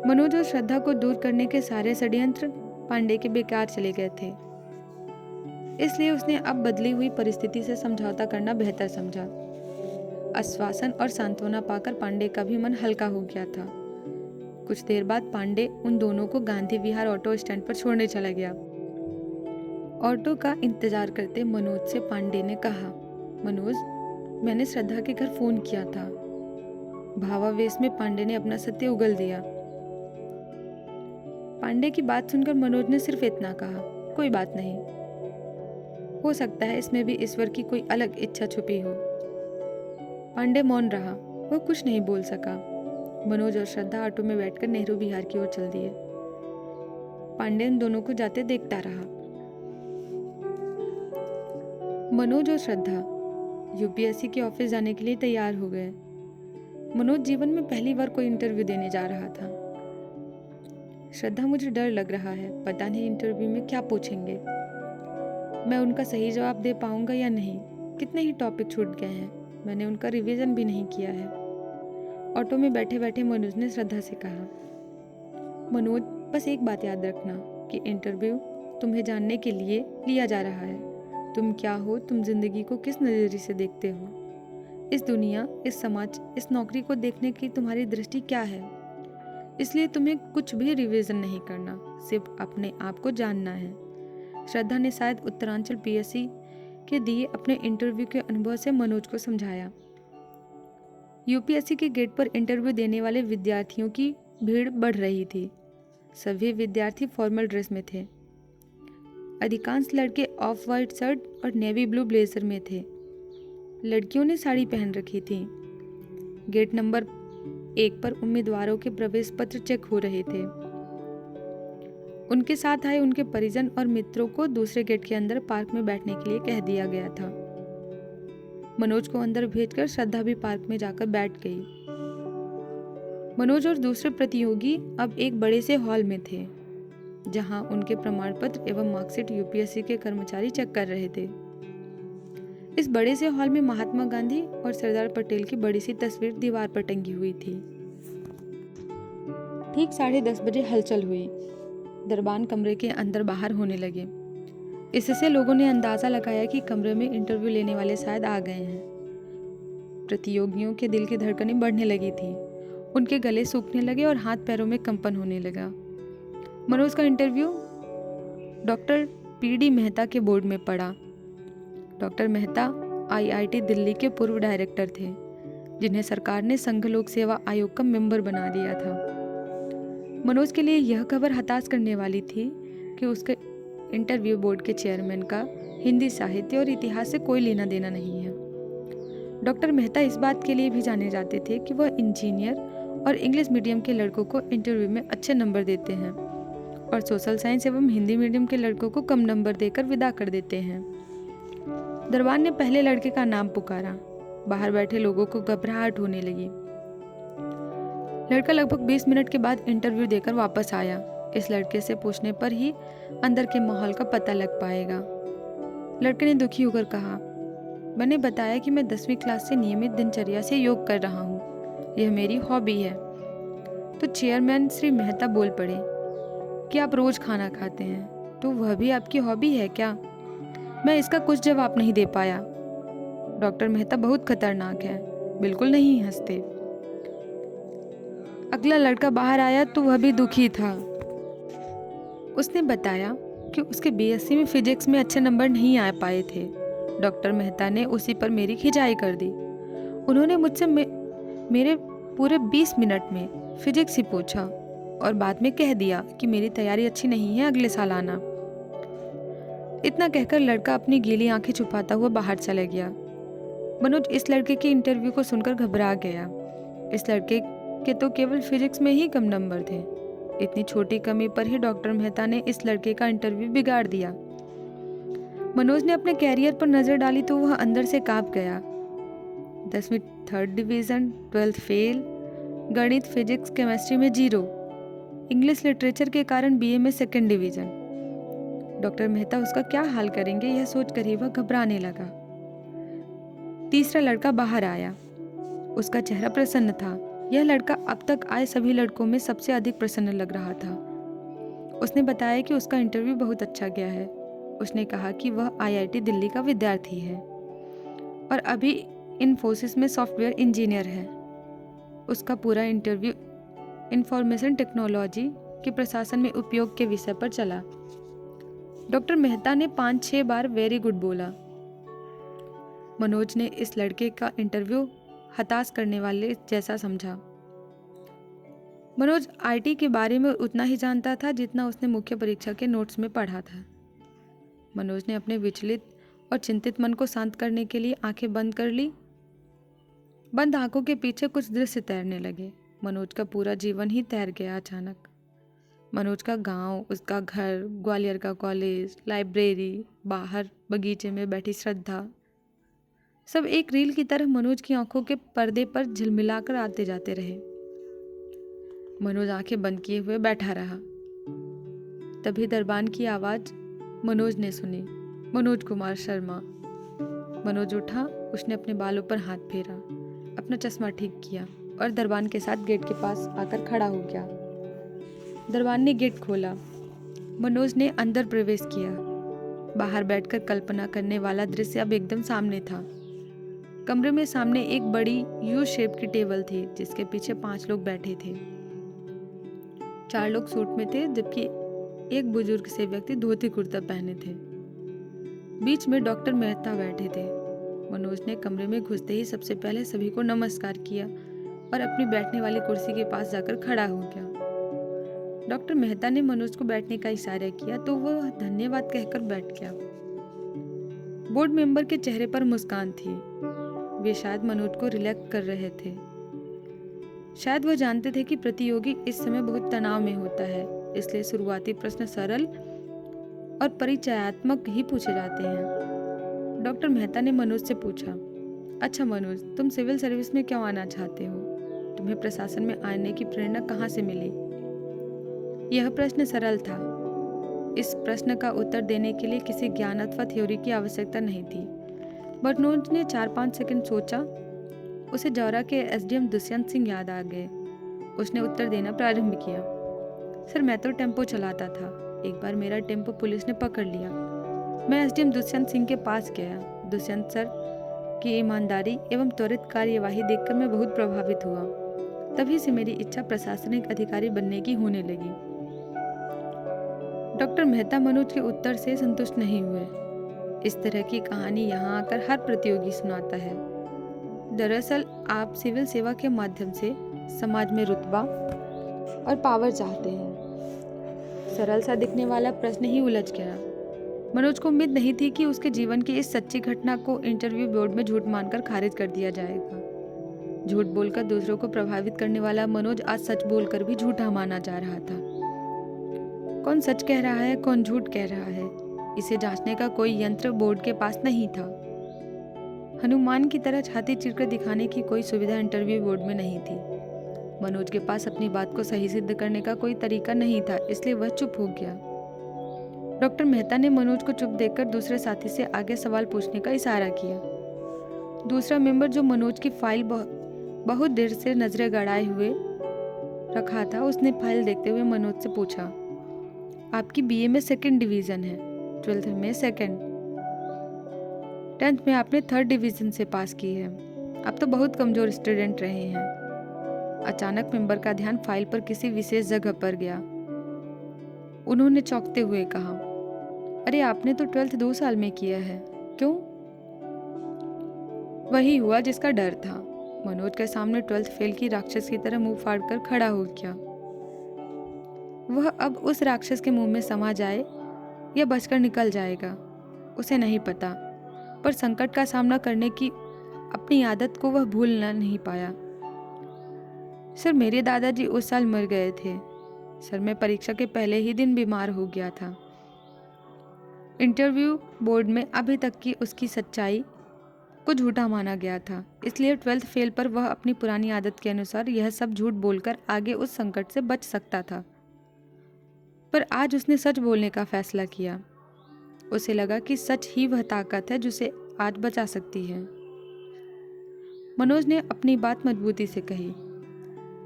मनोज और श्रद्धा को दूर करने के सारे षड्यंत्र पांडे के बेकार चले गए थे। इसलिए उसने अब बदली हुई परिस्थिति से समझौता करना बेहतर समझा। आश्वासन और सांत्वना पाकर पांडे का भी मन हल्का हो गया था। कुछ देर बाद पांडे उन दोनों को गांधी विहार ऑटो स्टैंड पर छोड़ने चला गया। ऑटो का इंतजार करते मनोज से पांडे ने कहा, मनोज, मैंने श्रद्धा के घर फोन किया था। भावावेश में पांडे ने अपना सत्य उगल दिया। पांडे की बात सुनकर मनोज ने सिर्फ इतना कहा, कोई बात नहीं, हो सकता है इसमें भी ईश्वर की कोई अलग इच्छा छुपी हो। पांडे मौन रहा, वह कुछ नहीं बोल सका। मनोज और श्रद्धा ऑटो में बैठकर नेहरू विहार की ओर चल दिए। पांडे उन दोनों को जाते देखता रहा। मनोज और श्रद्धा यूपीएससी के ऑफिस जाने के लिए तैयार हो गए। मनोज जीवन में पहली बार कोई इंटरव्यू देने जा रहा था। श्रद्धा, मुझे डर लग रहा है, पता नहीं इंटरव्यू में क्या पूछेंगे, मैं उनका सही जवाब दे पाऊंगा या नहीं। कितने ही टॉपिक छूट गए हैं, मैंने उनका रिवीजन भी नहीं किया है। ऑटो में बैठे बैठे मनोज ने श्रद्धा से कहा, मनोज, बस एक बात याद रखना कि इंटरव्यू तुम्हें जानने के लिए लिया जा रहा है। तुम क्या हो, तुम जिंदगी को किस नज़रिए से देखते हो, इस दुनिया, इस समाज, इस नौकरी को देखने की तुम्हारी दृष्टि क्या है। इसलिए तुम्हें कुछ भी रिवीजन नहीं करना, सिर्फ अपने आप को जानना है। श्रद्धा ने शायद उत्तरांचल पीएससी के दिए अपने इंटरव्यू के अनुभव से मनोज को समझाया। यूपीएससी के गेट पर इंटरव्यू देने वाले विद्यार्थियों की भीड़ बढ़ रही थी। सभी विद्यार्थी फॉर्मल ड्रेस में थे। अधिकांश लड़के ऑफ वाइट शर्ट और नेवी ब्लू ब्लेजर में थे। लड़कियों ने साड़ी पहन रखी थी। गेट नंबर 1 पर उम्मीदवारों के प्रवेश पत्र चेक हो रहे थे। उनके साथ आए उनके परिजन और मित्रों को दूसरे गेट के अंदर पार्क में बैठने के लिए कह दिया गया था। मनोज को अंदर भेजकर श्रद्धा भी पार्क में जाकर बैठ गई। मनोज और दूसरे प्रतियोगी अब एक बड़े से हॉल में थे, जहां उनके प्रमाण पत्र एवं मार्कशीट यूपीएससी के कर्मचारी चेक कर रहे थे। इस बड़े से हॉल में महात्मा गांधी और सरदार पटेल की बड़ी सी तस्वीर दीवार पर टंगी हुई थी। ठीक 10:30 बजे हलचल हुई। दरबान कमरे के अंदर बाहर होने लगे। इससे लोगों ने अंदाजा लगाया कि कमरे में इंटरव्यू लेने वाले शायद आ गए हैं। प्रतियोगियों के दिल की धड़कनें बढ़ने लगी थी। उनके गले सूखने लगे और हाथ पैरों में कंपन होने लगा। मनोज का इंटरव्यू डॉक्टर पीडी मेहता के बोर्ड में पड़ा। डॉक्टर मेहता आईआईटी दिल्ली के पूर्व डायरेक्टर थे, जिन्हें सरकार ने संघ लोक सेवा आयोग का मेंबर बना दिया था। मनोज के लिए यह खबर हताश करने वाली थी कि उसके इंटरव्यू बोर्ड के चेयरमैन का हिंदी साहित्य और इतिहास से कोई लेना देना नहीं है। डॉक्टर मेहता इस बात के लिए भी जाने जाते थे कि वह इंजीनियर और इंग्लिश मीडियम के लड़कों को इंटरव्यू में अच्छे नंबर देते हैं और सोशल साइंस एवं हिंदी मीडियम के लड़कों को कम नंबर देकर विदा कर देते हैं। दरबान ने पहले लड़के का नाम पुकारा। बाहर बैठे लोगों को घबराहट होने लगी। लड़का लगभग 20 मिनट के बाद इंटरव्यू देकर वापस आया। इस लड़के से पूछने पर ही अंदर के माहौल का पता लग पाएगा। लड़के ने दुखी होकर कहा, मैंने बताया कि मैं 10वीं क्लास से नियमित दिनचर्या से योग कर रहा हूँ, यह मेरी हॉबी है। तो चेयरमैन श्री मेहता बोल पड़े कि आप रोज खाना खाते हैं, तो वह भी आपकी हॉबी है क्या? मैं इसका कुछ जवाब नहीं दे पाया। डॉक्टर मेहता बहुत खतरनाक है, बिल्कुल नहीं हंसते। अगला लड़का बाहर आया तो वह भी दुखी था। उसने बताया कि उसके बीएससी में फिजिक्स में अच्छे नंबर नहीं आ पाए थे। डॉक्टर मेहता ने उसी पर मेरी खिंचाई कर दी। उन्होंने मुझसे मेरे पूरे 20 मिनट में फिजिक्स ही पूछा और बाद में कह दिया कि मेरी तैयारी अच्छी नहीं है, अगले साल आना। इतना कहकर लड़का अपनी गीली आंखें छुपाता हुआ बाहर चला गया। मनोज इस लड़के के इंटरव्यू को सुनकर घबरा गया। इस लड़के के तो केवल फिजिक्स में ही कम नंबर थे। इतनी छोटी कमी पर ही डॉक्टर मेहता ने इस लड़के का इंटरव्यू बिगाड़ दिया। मनोज ने अपने कैरियर पर नजर डाली तो वह अंदर से कांप गया। 10वीं 3rd डिवीजन, 12th फेल, गणित, फिजिक्स, केमिस्ट्री में 0, इंग्लिश लिटरेचर के कारण बीए में 2nd डिवीजन। डॉक्टर मेहता उसका क्या हाल करेंगे, यह सोचकर ही वह घबराने लगा। तीसरा लड़का बाहर आया। उसका चेहरा प्रसन्न था। यह लड़का अब तक आए सभी लड़कों में सबसे अधिक प्रसन्न लग रहा था। उसने बताया कि उसका इंटरव्यू बहुत अच्छा गया है। उसने कहा कि वह आईआईटी दिल्ली का विद्यार्थी है और अभी इन्फोसिस में सॉफ्टवेयर इंजीनियर है। उसका पूरा इंटरव्यू इंफॉर्मेशन टेक्नोलॉजी के प्रशासन में उपयोग के विषय पर चला। डॉक्टर मेहता ने 5-6 बार वेरी गुड बोला। मनोज ने इस लड़के का इंटरव्यू हताश करने वाले जैसा समझा। मनोज आईटी के बारे में उतना ही जानता था जितना उसने मुख्य परीक्षा के नोट्स में पढ़ा था। मनोज ने अपने विचलित और चिंतित मन को शांत करने के लिए आंखें बंद कर ली। बंद आंखों के पीछे कुछ दृश्य तैरने लगे। मनोज का पूरा जीवन ही तैर गया अचानक। मनोज का गांव, उसका घर, ग्वालियर का कॉलेज, लाइब्रेरी, बाहर बगीचे में बैठी श्रद्धा, सब एक रील की तरह मनोज की आंखों के पर्दे पर झिलमिलाकर आते जाते रहे। मनोज आंखें बंद किए हुए बैठा रहा। तभी दरबान की आवाज मनोज ने सुनी, मनोज कुमार शर्मा। मनोज उठा, उसने अपने बालों पर हाथ फेरा, अपना चश्मा ठीक किया और दरबान के साथ गेट के पास आकर खड़ा हो गया। दरबान ने गेट खोला। मनोज ने अंदर प्रवेश किया। बाहर बैठकर कल्पना करने वाला दृश्य अब एकदम सामने था। कमरे में सामने एक बड़ी यू शेप की टेबल थी जिसके पीछे 5 लोग बैठे थे। 4 लोग सूट में थे जबकि एक बुजुर्ग से व्यक्ति धोती कुर्ता पहने थे। बीच में डॉक्टर मेहता बैठे थे। मनोज ने कमरे में घुसते ही सबसे पहले सभी को नमस्कार किया और अपनी बैठने वाली कुर्सी के पास जाकर खड़ा हो गया। डॉक्टर मेहता ने मनोज को बैठने का इशारा किया तो वह धन्यवाद कहकर बैठ गया। बोर्ड मेंबर के चेहरे पर मुस्कान थी। वे शायद मनोज को रिलैक्स कर रहे थे। शायद वह जानते थे कि प्रतियोगी इस समय बहुत तनाव में होता है, इसलिए शुरुआती प्रश्न सरल और परिचयात्मक ही पूछे जाते हैं। डॉक्टर मेहता ने मनोज से पूछा, अच्छा मनोज, तुम सिविल सर्विस में क्यों आना चाहते हो? तुम्हें प्रशासन में आने की प्रेरणा कहाँ से मिली? यह प्रश्न सरल था। इस प्रश्न का उत्तर देने के लिए किसी ज्ञान अथवा थ्योरी की आवश्यकता नहीं थी। मनोज ने 4-5 सेकंड सोचा। उसे जौरा के एसडीएम दुष्यंत सिंह याद आ गए। उसने उत्तर देना प्रारंभ किया, सर मैं तो टेम्पो चलाता था। एक बार मेरा टेम्पो पुलिस ने पकड़ लिया। मैं एसडीएम दुष्यंत सिंह के पास गया। दुष्यंत सर की ईमानदारी एवं त्वरित कार्यवाही देखकर मैं बहुत प्रभावित हुआ। तभी से मेरी इच्छा प्रशासनिक अधिकारी बनने की होने लगी। डॉक्टर मेहता मनोज के उत्तर से संतुष्ट नहीं हुए। इस तरह की कहानी यहाँ आकर हर प्रतियोगी सुनाता है। दरअसल आप सिविल सेवा के माध्यम से समाज में रुतबा और पावर चाहते हैं। सरल सा दिखने वाला प्रश्न ही उलझ गया। मनोज को उम्मीद नहीं थी कि उसके जीवन की इस सच्ची घटना को इंटरव्यू बोर्ड में झूठ मानकर खारिज कर दिया जाएगा। झूठ बोलकर दूसरों को प्रभावित करने वाला मनोज आज सच बोलकर भी झूठा माना जा रहा था। कौन सच कह रहा है, कौन झूठ कह रहा है, इसे जांचने का कोई यंत्र बोर्ड के पास नहीं था। हनुमान की तरह छाती चीरकर दिखाने की कोई सुविधा इंटरव्यू बोर्ड में नहीं थी। मनोज के पास अपनी बात को सही सिद्ध करने का कोई तरीका नहीं था, इसलिए वह चुप हो गया। डॉक्टर मेहता ने मनोज को चुप देखकर दूसरे साथी से आगे सवाल पूछने का इशारा किया। दूसरा मेंबर जो मनोज की फाइल बहुत देर से नजरें गड़ाए हुए रखा था, उसने फाइल देखते हुए मनोज से पूछा, आपकी बीए में 2nd डिवीजन है, 12th में 2nd, 10th में आपने 3rd डिवीजन से पास की है। आप तो बहुत कमजोर स्टूडेंट रहे हैं। अचानक मेंबर का ध्यान फाइल पर किसी विशेष जगह पर गया। उन्होंने चौंकते हुए कहा, अरे आपने तो 12th 2 साल में किया है, क्यों? वही हुआ जिसका डर था। मनोज के सामने 12th फेल की राक्षस की तरह मुंह फाड़कर खड़ा हो गया। वह अब उस राक्षस के मुंह में समा जाए या बचकर निकल जाएगा, उसे नहीं पता, पर संकट का सामना करने की अपनी आदत को वह भूलना नहीं पाया। सर मेरे दादाजी उस साल मर गए थे। सर मैं परीक्षा के पहले ही दिन बीमार हो गया था। इंटरव्यू बोर्ड में अभी तक की उसकी सच्चाई को झूठा माना गया था, इसलिए 12th फेल पर वह अपनी पुरानी आदत के अनुसार यह सब झूठ बोलकर आगे उस संकट से बच सकता था। पर आज उसने सच बोलने का फैसला किया। उसे लगा कि सच ही वह ताकत है जिसे आज बचा सकती है। मनोज ने अपनी बात मजबूती से कही,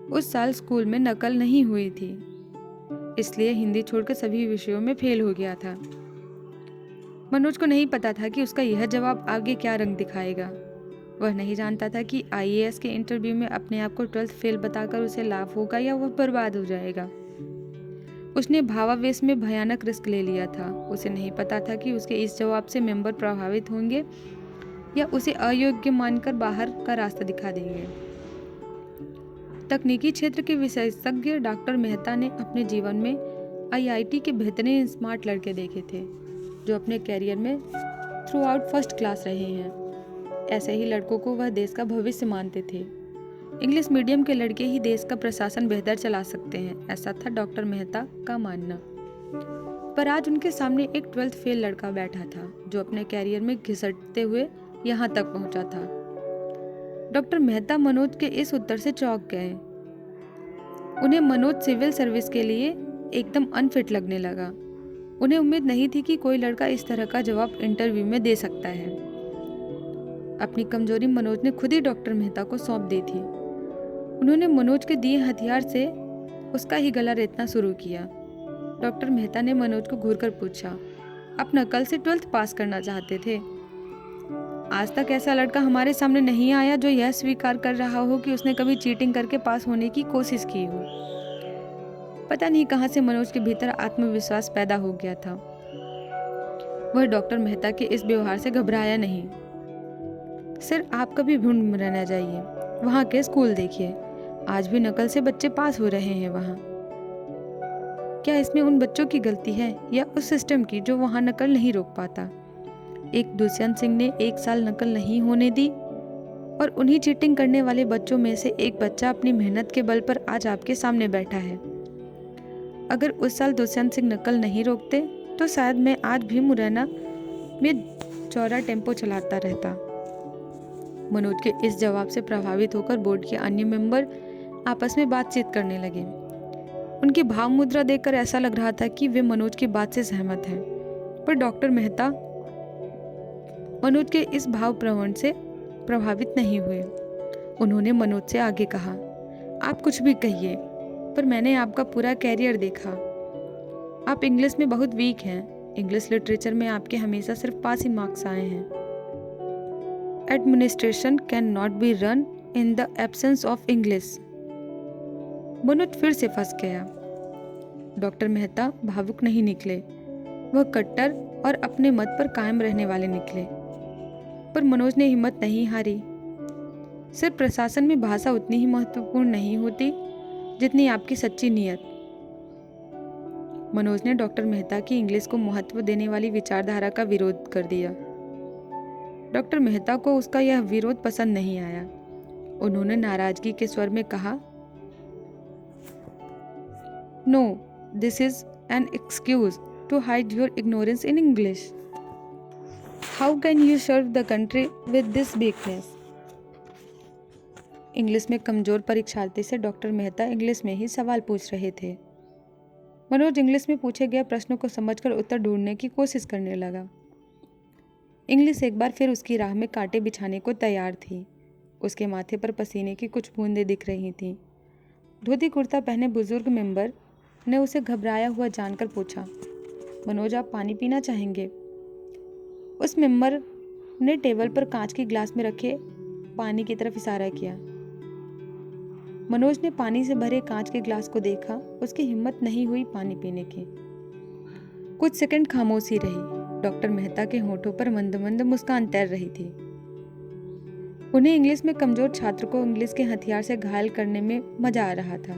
उस साल स्कूल में नकल नहीं हुई थी, इसलिए हिंदी छोड़कर सभी विषयों में फेल हो गया था। मनोज को नहीं पता था कि उसका यह जवाब आगे क्या रंग दिखाएगा। वह नहीं जानता था कि आईएएस के इंटरव्यू में अपने आप को 12th फेल बताकर उसे लाभ होगा या वह बर्बाद हो जाएगा। उसने भावावेश में भयानक रिस्क ले लिया था। उसे नहीं पता था कि उसके इस जवाब से मेंबर प्रभावित होंगे या उसे अयोग्य मानकर बाहर का रास्ता दिखा देंगे। तकनीकी क्षेत्र के विशेषज्ञ डॉक्टर मेहता ने अपने जीवन में आईआईटी के बेहतरीन स्मार्ट लड़के देखे थे जो अपने कैरियर में थ्रू आउट फर्स्ट क्लास रहे हैं। ऐसे ही लड़कों को वह देश का भविष्य मानते थे। इंग्लिश मीडियम के लड़के ही देश का प्रशासन बेहतर चला सकते हैं, ऐसा था डॉक्टर मेहता का मानना। पर आज उनके सामने एक 12th फेल लड़का बैठा था जो अपने कैरियर में घिसटते हुए यहाँ तक पहुँचा था। डॉक्टर मेहता मनोज के इस उत्तर से चौंक गए। उन्हें मनोज सिविल सर्विस के लिए एकदम अनफिट लगने लगा। उन्हें उम्मीद नहीं थी कि कोई लड़का इस तरह का जवाब इंटरव्यू में दे सकता है। अपनी कमजोरी मनोज ने खुद ही डॉक्टर मेहता को सौंप दी थी। उन्होंने मनोज के दिए हथियार से उसका ही गला रेतना शुरू किया। डॉक्टर मेहता ने मनोज को घूरकर पूछा, आप नकल से 12th पास करना चाहते थे? आज तक ऐसा लड़का हमारे सामने नहीं आया जो यह स्वीकार कर रहा हो कि उसने कभी चीटिंग करके पास होने की कोशिश की हो। पता नहीं कहां से मनोज के भीतर आत्मविश्वास पैदा हो गया था। वह डॉक्टर मेहता के इस व्यवहार से घबराया नहीं। सर, आप कभी भूल न जाइए, वहाँ के स्कूल देखिए, आज भी नकल से बच्चे पास हो रहे हैं वहाँ। क्या इसमें उन बच्चों की गलती है या उस सिस्टम की जो वहाँ नकल नहीं रोक पाता? एक दुष्यंत सिंह ने 1 साल नकल नहीं होने दी और उन्हीं चीटिंग करने वाले बच्चों में से एक बच्चा अपनी मेहनत के बल पर आज आपके सामने बैठा है। अगर उस साल दुष्यंत सिंह नकल नहीं रोकते तो शायद मैं आज भी मुरैना में चौड़ा टेम्पो चलाता रहता। मनोज के इस जवाब से प्रभावित होकर बोर्ड के अन्य मेंबर आपस में बातचीत करने लगे। उनकी भाव मुद्रा देखकर ऐसा लग रहा था कि वे मनोज की बात से सहमत हैं, पर डॉक्टर मेहता मनोज के इस भाव प्रवण से प्रभावित नहीं हुए। उन्होंने मनोज से आगे कहा, आप कुछ भी कहिए, पर मैंने आपका पूरा कैरियर देखा। आप इंग्लिश में बहुत वीक हैं। इंग्लिश लिटरेचर में आपके हमेशा सिर्फ पास ही मार्क्स आए हैं। Administration can not be run in the absence of English. Manoj फिर से फंस गया। डॉक्टर मेहता भावुक नहीं निकले, वह कट्टर और अपने मत पर कायम रहने वाले निकले। पर मनोज ने हिम्मत नहीं हारी। सिर्फ प्रशासन में भाषा उतनी ही महत्वपूर्ण नहीं होती जितनी आपकी सच्ची नीयत। मनोज ने डॉक्टर मेहता की इंग्लिश को महत्व देने वाली विचारधारा का विरोध कर दिया। डॉक्टर मेहता को उसका यह विरोध पसंद नहीं आया। उन्होंने नाराजगी के स्वर में कहा, no, this is an excuse to hide your ignorance in English. How can you serve the country with this weakness? English में कमजोर परीक्षार्थी से डॉक्टर मेहता इंग्लिश में ही सवाल पूछ रहे थे। मनोज इंग्लिश में पूछे गए प्रश्नों को समझकर उत्तर ढूंढने की कोशिश करने लगा। इंग्लिश एक बार फिर उसकी राह में कांटे बिछाने को तैयार थी। उसके माथे पर पसीने की कुछ बूंदें दिख रही थीं। धोती कुर्ता पहने बुजुर्ग मेंबर ने उसे घबराया हुआ जानकर पूछा, मनोज, आप पानी पीना चाहेंगे? उस मेंबर ने टेबल पर कांच के ग्लास में रखे पानी की तरफ इशारा किया। मनोज ने पानी से भरे कांच के ग्लास को देखा। उसकी हिम्मत नहीं हुई पानी पीने की। कुछ सेकंड खामोशी रही। डॉक्टर मेहता के होठों पर मंद मंद मुस्कान तैर रही थी। उन्हें इंग्लिश में कमजोर छात्र को इंग्लिश के हथियार से घायल करने में मजा आ रहा था।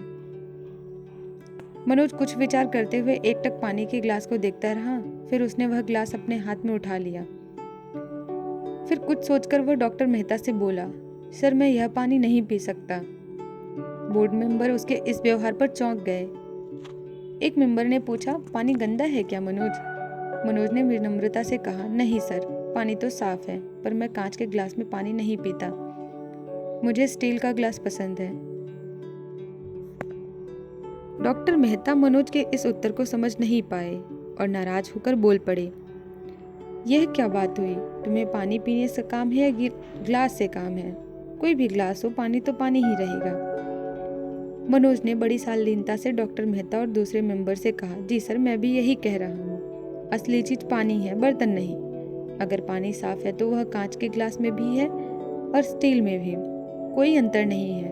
मनोज कुछ विचार करते हुए एकटक पानी के ग्लास को देखता रहा। फिर उसने वह ग्लास अपने हाथ में उठा लिया। फिर कुछ सोचकर वह डॉक्टर मेहता से बोला, सर, मैं यह पानी नहीं पी सकता। बोर्ड मेंबर उसके इस व्यवहार पर चौंक गए। एक मेंबर ने पूछा, पानी गंदा है क्या मनोज? मनोज ने विनम्रता से कहा, नहीं सर, पानी तो साफ है, पर मैं कांच के ग्लास में पानी नहीं पीता। मुझे स्टील का ग्लास पसंद है। डॉक्टर मेहता मनोज के इस उत्तर को समझ नहीं पाए और नाराज होकर बोल पड़े, यह क्या बात हुई? तुम्हें पानी पीने से काम है या ग्लास से काम है? कोई भी ग्लास हो, पानी तो पानी ही रहेगा। मनोज ने बड़ी शालीनता से डॉक्टर मेहता और दूसरे मेंबर से कहा, जी सर, मैं भी यही कह रहा हूँ। असली चीज पानी है, बर्तन नहीं। अगर पानी साफ है तो वह कांच के ग्लास में भी है और स्टील में भी। कोई अंतर नहीं है।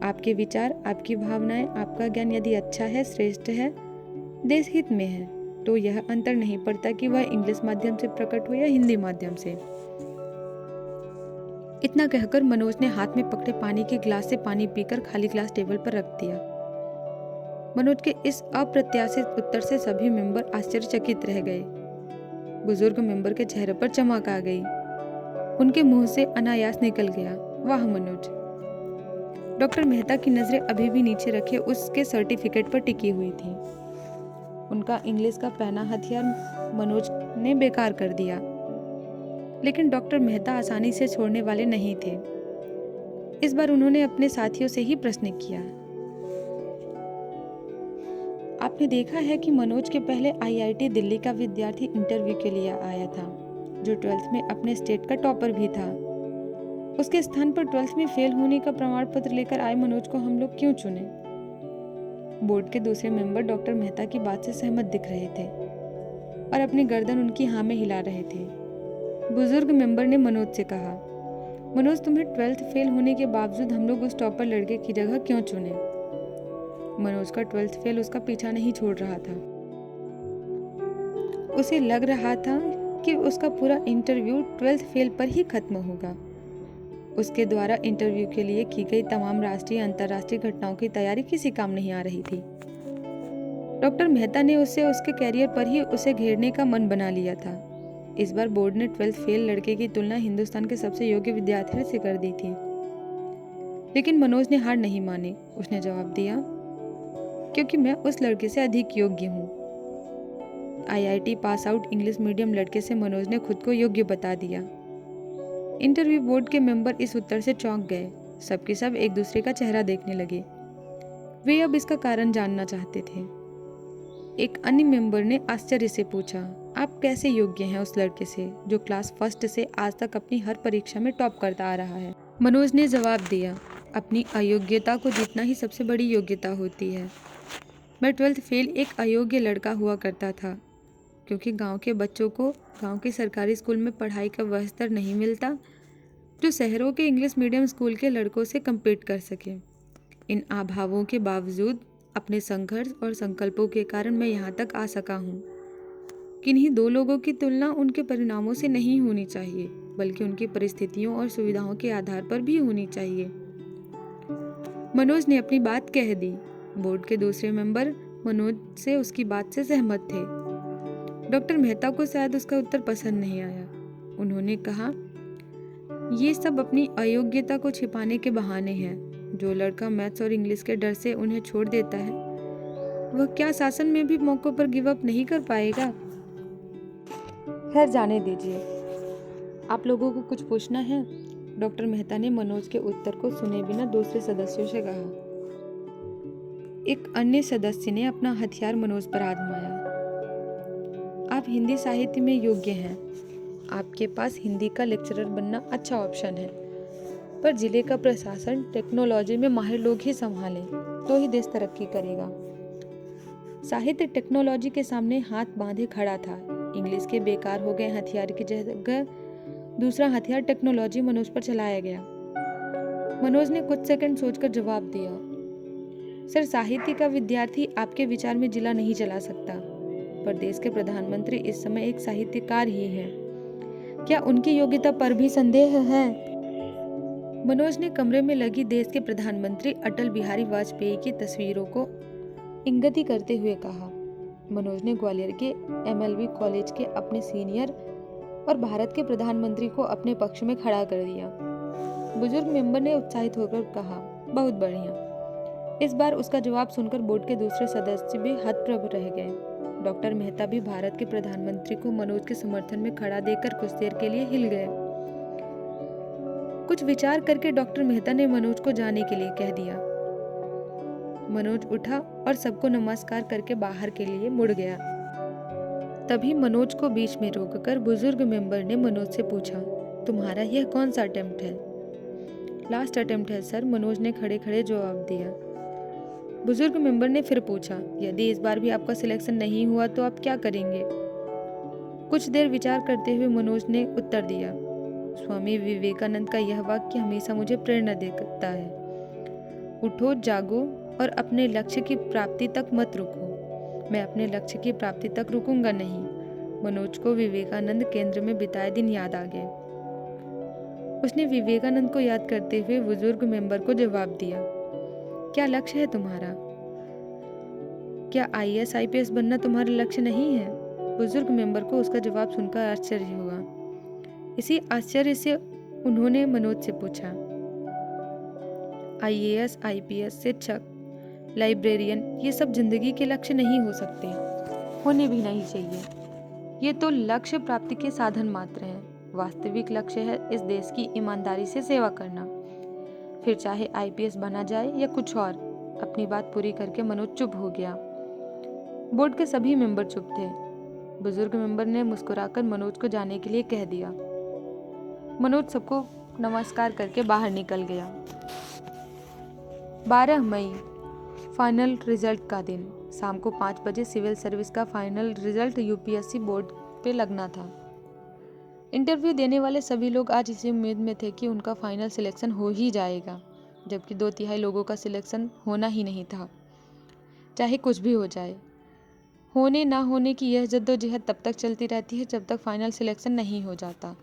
आपके विचार, आपकी भावनाएं, आपका ज्ञान यदि अच्छा है, श्रेष्ठ है, देश हित में है, तो यह अंतर नहीं पड़ता कि वह इंग्लिश माध्यम से प्रकट हो या हिंदी माध्यम से। इतना कहकर मनोज ने हाथ में पकड़े पानी के ग्लास से पानी पीकर खाली ग्लास टेबल पर रख दिया। मनोज के इस अप्रत्याशित उत्तर से सभी मेंबर आश्चर्यचकित रह गए। बुजुर्ग मेंबर के चेहरे पर चमक आ गई। उनके मुंह से अनायास निकल गया, वाह मनोज। डॉक्टर मेहता की नज़रें अभी भी नीचे रखे उसके सर्टिफिकेट पर टिकी हुई थी। उनका इंग्लिश का पहना हथियार मनोज ने बेकार कर दिया, लेकिन डॉक्टर मेहता आसानी से छोड़ने वाले नहीं थे। इस बार उन्होंने अपने साथियों से ही प्रश्न किया, आपने देखा है कि मनोज के पहले आईआईटी दिल्ली का विद्यार्थी इंटरव्यू के लिए आया था, जो 12th में अपने स्टेट का टॉपर भी था। उसके स्थान पर 12th में फेल होने का प्रमाण पत्र लेकर आए मनोज को हम लोग क्यों चुने? बोर्ड के दूसरे मेंबर डॉक्टर मेहता की बात से सहमत दिख रहे थे और अपनी गर्दन उनकी हाँ में हिला रहे थे। बुजुर्ग मेंबर ने मनोज से कहा, मनोज, तुम्हें 12th फेल होने के बावजूद हम लोग उस टॉपर लड़के की जगह क्यों चुने? मनोज का 12th फेल उसका पीछा नहीं छोड़ रहा था। उसे लग रहा था कि उसका पूरा इंटरव्यू 12th फेल पर ही खत्म होगा। उसके द्वारा इंटरव्यू के लिए की गई तमाम राष्ट्रीय अंतर्राष्ट्रीय घटनाओं की तैयारी किसी काम नहीं आ रही थी। डॉक्टर मेहता ने उससे उसके कैरियर पर ही उसे घेरने का मन बना लिया था। इस बार बोर्ड ने 12th फेल लड़के की तुलना हिंदुस्तान के सबसे योग्य विद्यार्थी से कर दी थी, लेकिन मनोज ने हार नहीं मानी। उसने जवाब दिया, क्योंकि मैं उस लड़के से अधिक योग्य हूँ। IIT pass out English medium लड़के से मनोज ने खुद को योग्य बता दिया। इंटरव्यू बोर्ड के मेंबर इस उत्तर से चौंक गए। सबके सब एक दूसरे का चेहरा देखने लगे। वे अब इसका कारण जानना चाहते थे। एक अन्य मेंबर ने आश्चर्य से पूछा, आप कैसे योग्य हैं उस लड़के से जो क्लास फर्स्ट से आज तक अपनी हर परीक्षा में टॉप करता आ रहा है? मनोज ने जवाब दिया, अपनी अयोग्यता को जीतना ही सबसे बड़ी योग्यता होती है। मैं 12th फेल एक अयोग्य लड़का हुआ करता था, क्योंकि गांव के बच्चों को गांव के सरकारी स्कूल में पढ़ाई का वह स्तर नहीं मिलता जो शहरों के इंग्लिश मीडियम स्कूल के लड़कों से कम्पीट कर सके। इन अभावों के बावजूद अपने संघर्ष और संकल्पों के कारण मैं यहाँ तक आ सका हूँ। किन्हीं दो लोगों की तुलना उनके परिणामों से नहीं होनी चाहिए, बल्कि उनकी परिस्थितियों और सुविधाओं के आधार पर भी होनी चाहिए। मनोज ने अपनी बात कह दी। बोर्ड के दूसरे मेंबर मनोज से उसकी बात से सहमत थे। डॉक्टर मेहता को शायद उसका उत्तर पसंद नहीं आया। उन्होंने कहा, ये सब अपनी अयोग्यता को छिपाने के बहाने हैं। जो लड़का मैथ्स और इंग्लिश के डर से उन्हें छोड़ देता है, वह क्या शासन में भी मौकों पर गिव अप नहीं कर पाएगा? खैर, जाने दीजिए। आप लोगों को कुछ पूछना है? डॉक्टर मेहता ने मनोज के उत्तर को सुने बिना दूसरे सदस्यों से कहा। एक अन्य सदस्य ने अपना हथियार मनोज पर आजमाया। आप हिंदी साहित्य में योग्य हैं। आपके पास हिंदी का लेक्चरर बनना अच्छा ऑप्शन है, पर जिले का प्रशासन टेक्नोलॉजी में माहिर लोग ही संभालें तो ही देश तरक्की करेगा। साहित्य टेक्नोलॉजी के सामने हाथ बांधे खड़ा था। इंग्लिश के बेकार हो गए हथियार की जगह दूसरा हथियार टेक्नोलॉजी मनोज पर चलाया गया। मनोज ने कुछ सेकंड सोचकर जवाब दिया, सर, साहित्य का विद्यार्थी आपके विचार में जिला नहीं चला सकता, पर देश के प्रधानमंत्री इस समय एक साहित्यकार ही हैं। क्या उनकी योग्यता पर भी संदेह है? मनोज ने कमरे में लगी देश के प्रधानमंत्री अटल बिहारी वाजपेयी की तस्वीरों को इंगित करते हुए कहा। मनोज ने ग्वालियर के एमएलवी कॉलेज के अपने सीनियर और भारत के प्रधानमंत्री को अपने पक्ष में खड़ा कर दिया। बुजुर्ग मेंबर ने उत्साहित होकर कहा, बहुत बढ़िया। इस बार उसका जवाब सुनकर बोर्ड के दूसरे सदस्य भी हतप्रभ रह गए। डॉक्टर मेहता भी भारत के प्रधानमंत्री को मनोज के समर्थन में खड़ा देखकर कुछ देर के लिए हिल गए। कुछ विचार करके डॉक्टर मेहता ने मनोज को जाने के लिए कह दिया। मनोज उठा और सबको नमस्कार करके बाहर के लिए मुड़ गया। तभी मनोज को बीच में रोककर बुजुर्ग मेंबर ने मनोज से पूछा, तुम्हारा यह कौन सा अटेम्प्ट है? लास्ट अटेम्प्ट है सर, मनोज ने खड़े खड़े जवाब दिया। बुजुर्ग मेंबर ने फिर पूछा, यदि इस बार भी आपका सिलेक्शन नहीं हुआ तो आप क्या करेंगे? कुछ देर विचार करते हुए मनोज ने उत्तर दिया, स्वामी विवेकानंद का यह वाक्य हमेशा मुझे प्रेरणा देता है, उठो, जागो और अपने लक्ष्य की प्राप्ति तक मत रुको। मैं अपने लक्ष्य की प्राप्ति तक रुकूंगा नहीं। मनोज को विवेकानंद केंद्र में बिताए दिन याद आ गए। उसने विवेकानंद को याद करते हुए बुजुर्ग मेंबर को जवाब दिया, क्या लक्ष्य है तुम्हारा? क्या आईएएस आईपीएस बनना तुम्हारा लक्ष्य नहीं है? बुजुर्ग मेंबर को उसका जवाब सुनकर आश्चर्य हुआ। इसी आश्चर्य से उन्होंने मनोज से पूछा, आईएएस, आईपीएस, शिक्षक, लाइब्रेरियन, ये सब जिंदगी के लक्ष्य नहीं हो सकते, होने भी नहीं चाहिए। ये तो लक्ष्य प्राप्ति के साधन मात्र हैं। वास्तविक लक्ष्य है इस देश की ईमानदारी से सेवा करना। फिर चाहे आईपीएस बना जाए या कुछ और। अपनी बात पूरी करके मनोज चुप हो गया। बोर्ड के सभी मेंबर चुप थे। बुजुर्ग मेंबर ने मुस्कुराकर मनोज को जाने के लिए कह दिया। मनोज सबको नमस्कार करके बाहर निकल गया। 12 मई, फाइनल रिजल्ट का दिन। शाम को 5 बजे सिविल सर्विस का फाइनल रिजल्ट यूपीएससी बोर्ड पे लगना था। इंटरव्यू देने वाले सभी लोग आज इसी उम्मीद में थे कि उनका फाइनल सिलेक्शन हो ही जाएगा, जबकि 2/3 लोगों का सिलेक्शन होना ही नहीं था। चाहे कुछ भी हो जाए, होने ना होने की यह जद्दोजहद तब तक चलती रहती है जब तक फाइनल सिलेक्शन नहीं हो जाता।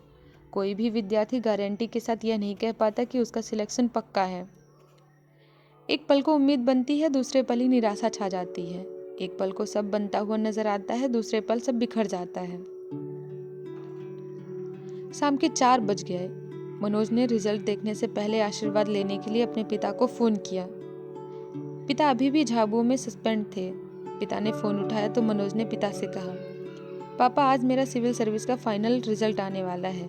कोई भी विद्यार्थी गारंटी के साथ यह नहीं कह पाता कि उसका सिलेक्शन पक्का है। एक पल को उम्मीद बनती है, दूसरे पल ही निराशा छा जाती है। एक पल को सब बनता हुआ नजर आता है, दूसरे पल सब बिखर जाता है। शाम के 4 बज गए। मनोज ने रिजल्ट देखने से पहले आशीर्वाद लेने के लिए अपने पिता को फोन किया। पिता अभी भी झाबुआ में सस्पेंड थे। पिता ने फोन उठाया तो मनोज ने पिता से कहा, पापा आज मेरा सिविल सर्विस का फाइनल रिजल्ट आने वाला है।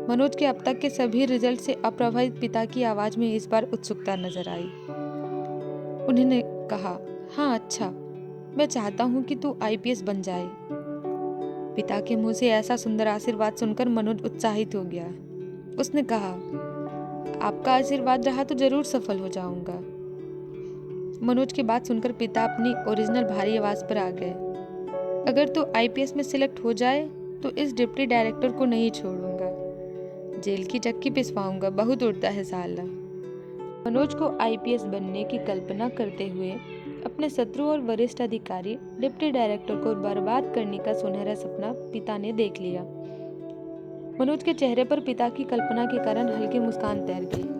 मनोज के अब तक के सभी रिजल्ट से अप्रभावित पिता की आवाज में इस बार उत्सुकता नजर आई। उन्होंने कहा, हाँ अच्छा, मैं चाहता हूँ कि तू आईपीएस बन जाए। पिता के मुंह से ऐसा सुंदर आशीर्वाद सुनकर मनोज उत्साहित हो गया। उसने कहा, आपका आशीर्वाद रहा तो जरूर सफल हो जाऊंगा। मनोज की बात सुनकर पिता अपनी ओरिजिनल भारी आवाज पर आ गए। अगर तू आईपीएस में सिलेक्ट हो जाए तो इस डिप्टी डायरेक्टर को नहीं छोड़ूंगा, जेल की चक्की पिसवाऊंगा, बहुत उड़ता है साला। मनोज को आईपीएस बनने की कल्पना करते हुए अपने शत्रु और वरिष्ठ अधिकारी डिप्टी डायरेक्टर को बर्बाद करने का सुनहरा सपना पिता ने देख लिया। मनोज के चेहरे पर पिता की कल्पना के कारण हल्की मुस्कान तैर गई।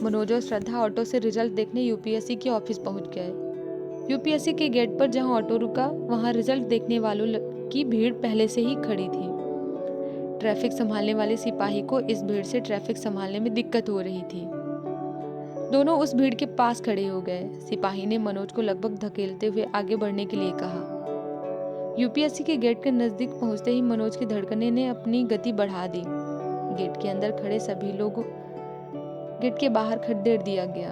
मनोज और श्रद्धा ऑटो से रिजल्ट देखने यूपीएससी के ऑफिस पहुंच गए। यूपीएससी के गेट पर जहां ऑटो रुका, वहां रिजल्ट देखने वालों की भीड़ पहले से ही खड़ी थी। ट्रैफिक संभालने वाले सिपाही को इस भीड़ से ट्रैफिक संभालने में दिक्कत हो रही थी। दोनों उस भीड़ के पास खड़े हो गए। सिपाही ने मनोज को लगभग धकेलते हुए आगे बढ़ने के लिए कहा। यूपीएससी के गेट के नजदीक पहुंचते ही मनोज की धड़कने ने अपनी गति बढ़ा दी। गेट के अंदर खड़े सभी लोग गेट के बाहर खड़ेर दिया गया।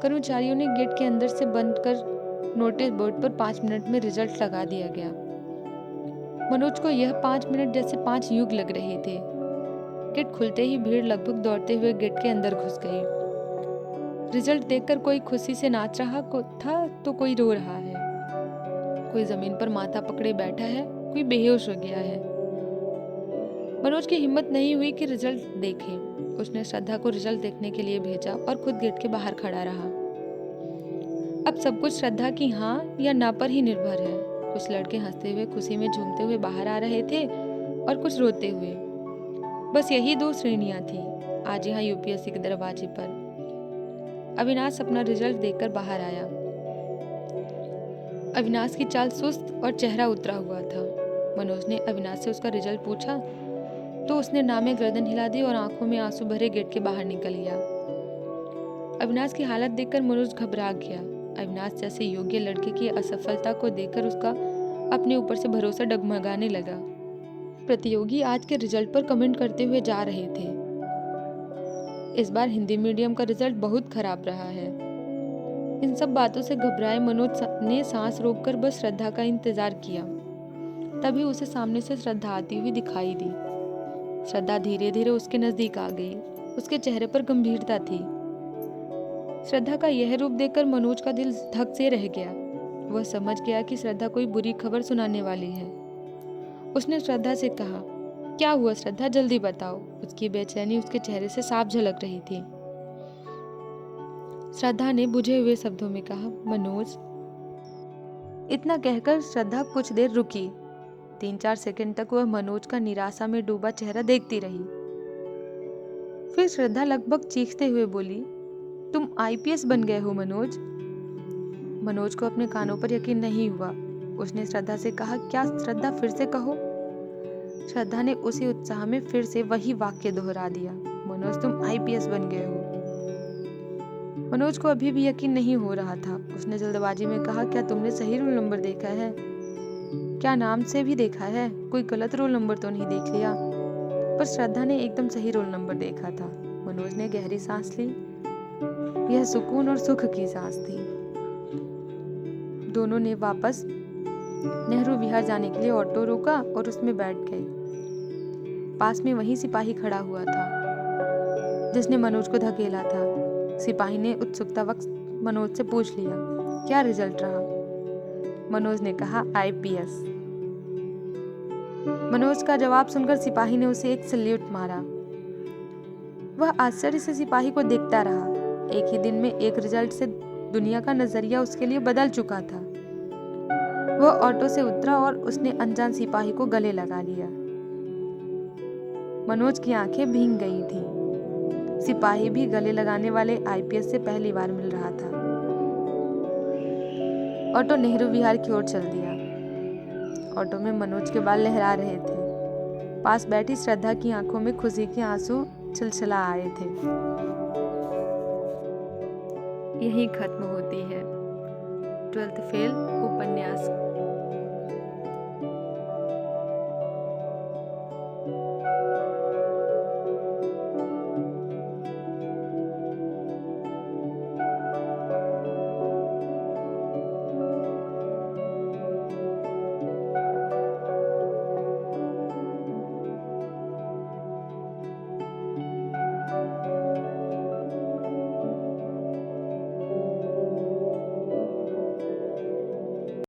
कर्मचारियों ने गेट के अंदर से बंद कर नोटिस बोर्ड पर 5 मिनट में रिजल्ट लगा दिया गया। मनोज को यह 5 मिनट जैसे 5 युग लग रहे थे। गेट खुलते ही भीड़ लगभग दौड़ते हुए गेट के अंदर घुस गई। रिजल्ट देखकर कोई खुशी से नाच रहा था तो कोई रो रहा है, कोई जमीन पर माथा पकड़े बैठा है, कोई बेहोश हो गया है। मनोज की हिम्मत नहीं हुई कि रिजल्ट देखे। उसने श्रद्धा को रिजल्ट देखने के लिए भेजा और खुद गेट के बाहर खड़ा रहा। अब सब कुछ श्रद्धा की हाँ या ना पर ही निर्भर है। कुछ लड़के हंसते हुए खुशी में झूमते हुए बाहर आ रहे थे और कुछ रोते हुए। बस यही 2 श्रेणियां थी आज यहाँ यूपीएससी के दरवाजे पर। अविनाश अपना रिजल्ट देखकर बाहर आया। अविनाश की चाल सुस्त और चेहरा उतरा हुआ था। मनोज ने अविनाश से उसका रिजल्ट पूछा तो उसने नामे गर्दन हिला दी और आंखों में आंसू भरे गेट के बाहर निकल गया। अविनाश की हालत देखकर मनोज घबरा गया। अविनाश जैसे योग्य लड़के की असफलता को देखकर उसका अपने ऊपर से भरोसा डगमगाने लगा। प्रतियोगी आज के रिजल्ट पर कमेंट करते हुए जा रहे थे। इस बार हिंदी मीडियम का रिजल्ट बहुत खराब रहा है। इन सब बातों से घबराए मनोज ने सांस रोककर बस श्रद्धा का इंतजार किया। तभी उसे सामने से श्रद्धा आती हुई दिखाई दी। श्रद्धा धीरे धीरे उसके नजदीक आ गई। उसके चेहरे पर गंभीरता थी। श्रद्धा का यह रूप देखकर मनोज का दिल धक से रह गया। वह समझ गया कि श्रद्धा कोई बुरी खबर सुनाने वाली है। उसने श्रद्धा से कहा, क्या हुआ श्रद्धा, जल्दी बताओ। उसकी बेचैनी उसके चेहरे से साफ झलक रही थी। श्रद्धा ने बुझे हुए शब्दों में कहा, मनोज। इतना कहकर श्रद्धा कुछ देर रुकी। 3-4 सेकंड तक वह मनोज का निराशा में डूबा चेहरा देखती रही। फिर श्रद्धा लगभग चीखते हुए बोली, तुम आईपीएस बन गए हो मनोज। मनोज को अपने कानों पर यकीन नहीं हुआ। उसने श्रद्धा से कहा, क्या श्रद्धा, फिर से कहो। श्रद्धा ने उसी उत्साह में फिर से वही वाक्य दोहरा दिया, मनोज तुम आईपीएस बन गए हो। मनोज को अभी भी यकीन नहीं हो रहा था। उसने जल्दबाजी में कहा, क्या तुमने सही रोल नंबर देखा है? क्या नाम से भी देखा है? कोई गलत रोल नंबर तो नहीं देख लिया? पर श्रद्धा ने एकदम सही रोल नंबर देखा था। मनोज ने गहरी सांस ली। यह सुकून और सुख की सांस थी। दोनों ने वापस नेहरू विहार जाने के लिए ऑटो रोका और उसमें बैठ गए। पास में वही सिपाही खड़ा हुआ था जिसने मनोज को धकेला था। सिपाही ने उत्सुकता वक्त मनोज से पूछ लिया, क्या रिजल्ट रहा? मनोज ने कहा, IPS। मनोज का जवाब सुनकर सिपाही ने उसे एक सल्यूट मारा। वह आश्चर्य से सिपाही को देखता रहा। एक ही दिन में एक रिजल्ट से दुनिया का नजरिया उसके लिए बदल चुका था। वह ऑटो से उतरा और उसने अनजान सिपाही को गले लगा लिया। मनोज की आंखें भीग गई थीं। सिपाही भी गले लगाने वाले IPS से पहली बार मिल रहा था। ऑटो नेहरू विहार की ओर चल दिया। ऑटो में मनोज के बाल लहरा रहे थे। पास बैठी श्रद्धा की आंखों में खुशी के आंसू छलछला आए थे। यही खत्म होती है 12th फेल उपन्यास।